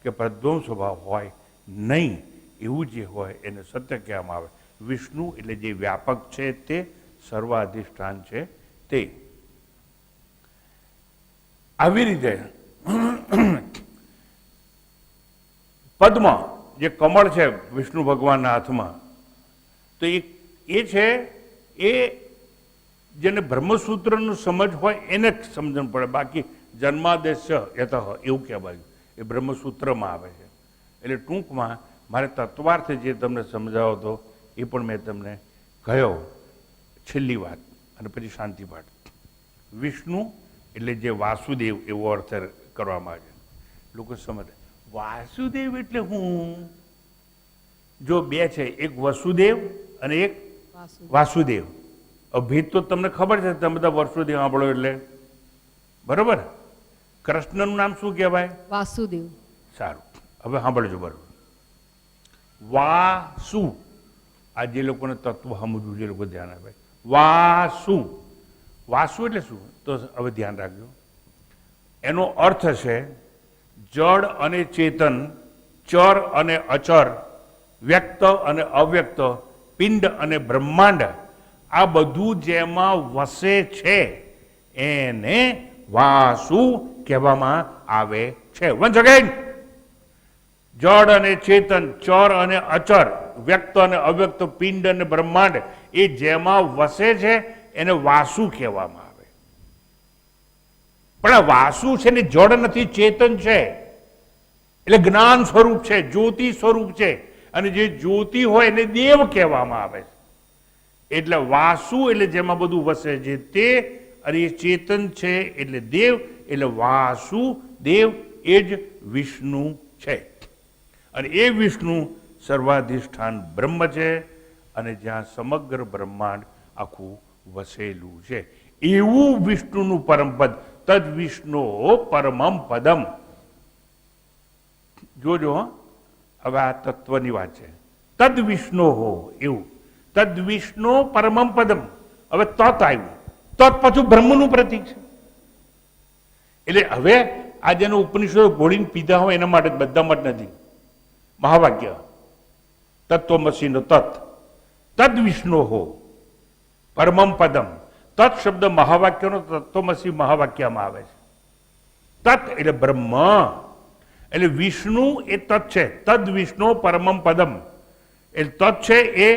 કે પ્રધ્વંસ ભાવ હોય નહીં. એવું જે હોય એને સત્ય કહેવામાં આવે. વિષ્ણુ એટલે જે વ્યાપક છે તે, સર્વાધિષ્ઠાન છે તે. આવી રીતે પદ્મ જે કમળ છે વિષ્ણુ ભગવાનના હાથમાં, તો એ છે એ જેને બ્રહ્મસૂત્રનું સમજ હોય એને જ સમજણ પડે. બાકી જન્માદેશ યતઃ એવું કહેવાય, એ બ્રહ્મસૂત્રમાં આવે છે. એટલે ટૂંકમાં મારે તત્વાર્થ જે તમને સમજાવો હતો એ પણ મેં તમને કહ્યો. છેલ્લી વાત અને પછી શાંતિપાઠ. વિષ્ણુ એટલે જે વાસુદેવ એવો અર્થ કરવામાં આવે છે. લોકો સમજે વાસુદેવ એટલે હું, જો બે છે, એક વસુદેવ અને એક વાસુદેવ. ભેદ તો તમને ખબર છે, તમે બધા વસુદેવ સાંભળો એટલે બરોબર. કૃષ્ણનું નામ શું કહેવાય? વાસુદેવ. સારું, હવે સાંભળજો બરોબર. વાસુ, આ જે લોકોને તત્વ સમજવું, જે લોકો ધ્યાન આપે. વાસુ, વાસુ એટલે શું? તો હવે ધ્યાન રાખજો. એનો અર્થ છે જડ અને ચેતન, ચર અને અચર, વ્યક્ત અને અવ્યક્ત, પિંડ અને બ્રહ્માંડ, આ બધું જેમાં વસે છે એને વાસુ કહેવામાં આવે છે. વન્સ અગેન, જડ અને ચેતન, ચર અને અચર, વ્યક્ત અને અવ્યક્ત પિંડ અને બ્રહ્માંડ એ જેમાં વસે છે એને વાસુ કહેવામાં આવે. પણ આ વાસુ છે ને જડ નથી, ચેતન છે, એટલે જ્ઞાન સ્વરૂપ છે, જ્યોતિ સ્વરૂપ છે, અને જે જ્યોતિ હોય એને દેવ કહેવામાં આવે છે. એટલે વાસુ એટલે જેમાં બધું વસે છે તે, અને એ ચેતન છે એટલે દેવ, એટલે વાસુ દેવ એ જ વિષ્ણુ છે. અને એ વિષ્ણુ સર્વાધિષ્ઠાન બ્રહ્મ છે, અને જ્યાં સમગ્ર બ્રહ્માંડ આખું વસેલું છે. એવું વિષ્ણુનું પરમપદ, તદ વિષ્ણુ પરમમ પદમ. જોજો હવે આ તત્વની વાત છે. તદ વિષ્ણુ હો, એવું તદ વિષ્ણુ પરમમ પદમ. હવે તત આવ્યું, તત પાછું બ્રહ્મનું પ્રતીક છે. એટલે હવે આ જેનો ઉપનિષદો ઘોડીને પીધા હોય એના માટે બધા માટે નથી. મહાવાક્ય તત્વમસીનો તત, તદ વિષ્ણુ હો પરમમ પદમ. તત શબ્દ મહાવાક્યનો તત્વમસી મહાવાક્યમાં આવે છે. તત એટલે બ્રહ્મ, એટલે વિષ્ણુ એ તત છે. તદ વિષ્ણુ પરમમ પદમ. એટલે તત છે એ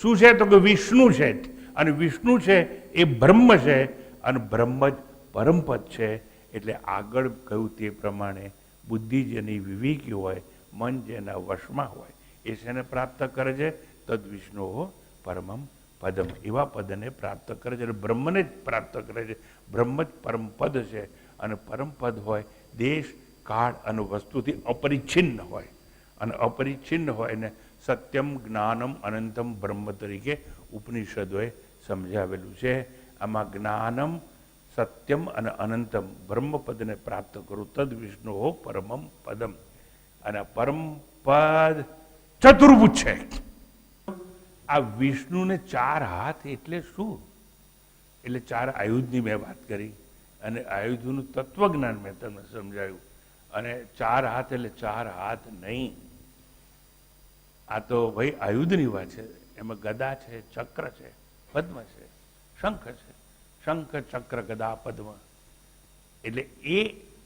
શું છે તો કે વિષ્ણુ છે, અને વિષ્ણુ છે એ બ્રહ્મ છે, અને બ્રહ્મ જ પરમપદ છે. એટલે આગળ કહ્યું તે પ્રમાણે બુદ્ધિ જેની વિવેકી હોય, મન જેના વશમાં હોય, એ શેને પ્રાપ્ત કરે છે? તદ વિષ્ણુ પરમમ પદમ. એવા પદને પ્રાપ્ત કરે છે, એટલે બ્રહ્મને જ પ્રાપ્ત કરે છે. બ્રહ્મ જ પરમપદ છે, અને પરમપદ હોય દેશ કાળ અને વસ્તુથી અપરિચ્છિન્ન હોય, અને અપરિચ્છિન્ન હોય ને સત્યમ જ્ઞાનમ અનંતમ બ્રહ્મ તરીકે ઉપનિષદોએ સમજાવેલું છે. આમાં જ્ઞાનમ સત્યમ અને અનંતમ બ્રહ્મપદને પ્રાપ્ત કરું, તદ વિષ્ણુ પરમમ પદમ. અને પરમ પદ ચતુર્ભુજ છે. આ વિષ્ણુને 4 હાથ એટલે શું? એટલે 4 આયુધની મેં વાત કરી, અને આયુધનું તત્વજ્ઞાન મેં તમને સમજાવ્યું. અને 4 હાથ એટલે 4 હાથ નહીં. આ તો ભાઈ આયુધની વાત છે. એમાં ગદા છે, ચક્ર છે, પદ્મ છે, શંખ છે. શંખ, ચક્ર, ગદા, પદ્મ, એટલે એ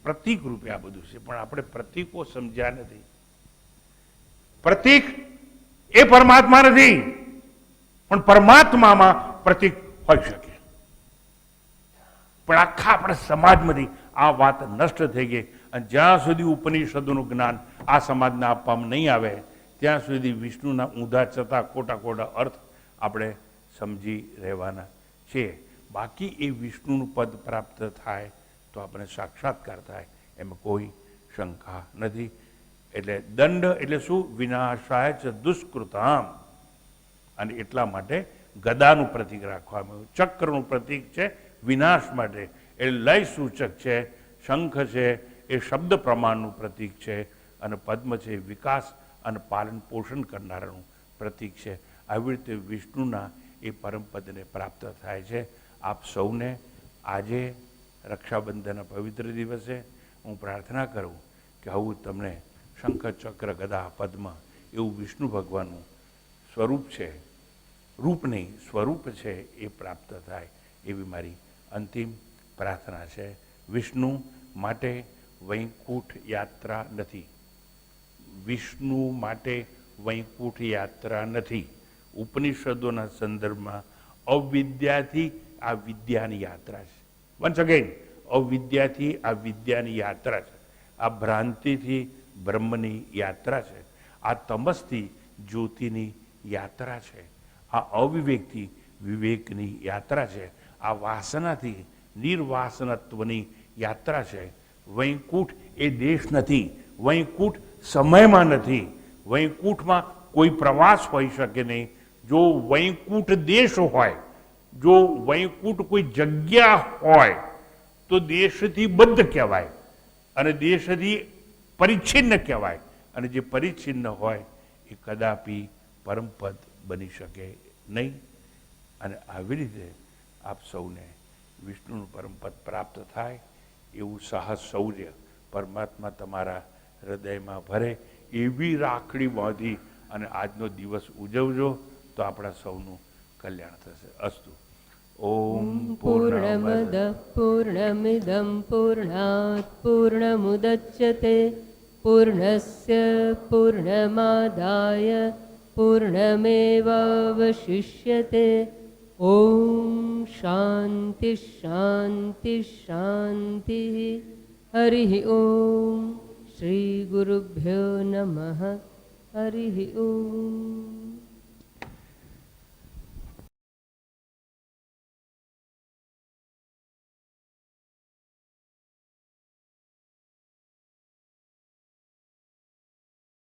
પ્રતીક રૂપે આ બધું છે. પણ આપણે પ્રતીકો સમજ્યા નથી. પ્રતીક એ પરમાત્મા નથી, પણ પરમાત્મામાં પ્રતીક હોઈ શકે. પણ આખા આપણા સમાજમાંથી આ વાત નષ્ટ થઈ ગઈ. અને જ્યાં સુધી ઉપનિષદોનું જ્ઞાન આ સમાજને આપવામાં નહીં આવે, ત્યાં સુધી વિષ્ણુના ઊંધા છતાં ખોટા અર્થ આપણે સમજી રહેવાના છીએ. બાકી એ વિષ્ણુનું પદ પ્રાપ્ત થાય તો આપણે સાક્ષાત્કાર થાય, એમાં કોઈ શંકા નથી. એટલે દંડ એટલે શું? વિનાશાય ચ દુષ્કૃતામ. અને એટલા માટે ગદાનું પ્રતીક રાખવામાં આવ્યું. ચક્રનું પ્રતીક છે વિનાશ માટે, એટલે લય સૂચક છે. શંખ છે એ શબ્દ પ્રમાણનું પ્રતીક છે, અને પદ્મ છે વિકાસ અને પાલન પોષણ કરનારાનું પ્રતીક છે. આવી રીતે વિષ્ણુના એ પરમપદને પ્રાપ્ત થાય છે. આપ સૌને આજે રક્ષાબંધનના પવિત્ર દિવસે હું પ્રાર્થના કરું કે આવું તમને શંખ, ચક્ર, ગદા, પદ્મ એવું વિષ્ણુ ભગવાનનું સ્વરૂપ છે, રૂપ નહીં સ્વરૂપ છે, એ પ્રાપ્ત થાય એવી મારી અંતિમ પ્રાર્થના છે. વિષ્ણુ માટે વૈકુંઠ યાત્રા નથી. વિષ્ણુ માટે વૈકુંઠ યાત્રા નથી. ઉપનિષદોના સંદર્ભમાં અવિદ્યાથી આ વિદ્યાની યાત્રા છે. વન્સ અગેન, અવિદ્યાથી આ વિદ્યાની યાત્રા છે. આ ભ્રાંતિથી બ્રહ્મની યાત્રા છે. આ તમસથી જ્યોતિની યાત્રા છે. આ અવિવેકથી વિવેકની યાત્રા છે. આ વાસનાથી નિર્વાસનત્વની યાત્રા છે. વૈકુંઠ એ દેશ નથી, વૈકુંઠ સમયમાં નથી, વૈકુંઠમાં કોઈ પ્રવાસ હોઈ શકે નહીં. જો વૈકુંઠ દેશ હોય, જો વૈકુંઠ કોઈ જગ્યા હોય તો દેશથી બદ્ધ કહેવાય, અને દેશથી પરિચ્છિન્ન કહેવાય. અને જે પરિચ્છિન્ન હોય એ કદાપી પરમપદ બની શકે નહીં. અને આવી રીતે આપ સૌને વિષ્ણુનું પરમપદ પ્રાપ્ત થાય એવું સાહસ, શૌર્ય પરમાત્મા તમારા હૃદયમાં ભરે એવી રાખડી બાંધી અને આજનો દિવસ ઉજવજો, તો આપણા સૌનું કલ્યાણ થશે. અસ્તુ. ઓમ પૂર્ણમદ પૂર્ણમિદં પૂર્ણાત પૂર્ણમુદચ્યતે પૂર્ણસ્ય પૂર્ણમાદાય पूर्णमेवावशिष्यते। ॐ शान्ति शान्ति शान्तिः। हरिः ॐ। श्रीगुरुभ्यो नमः। हरिः ॐ।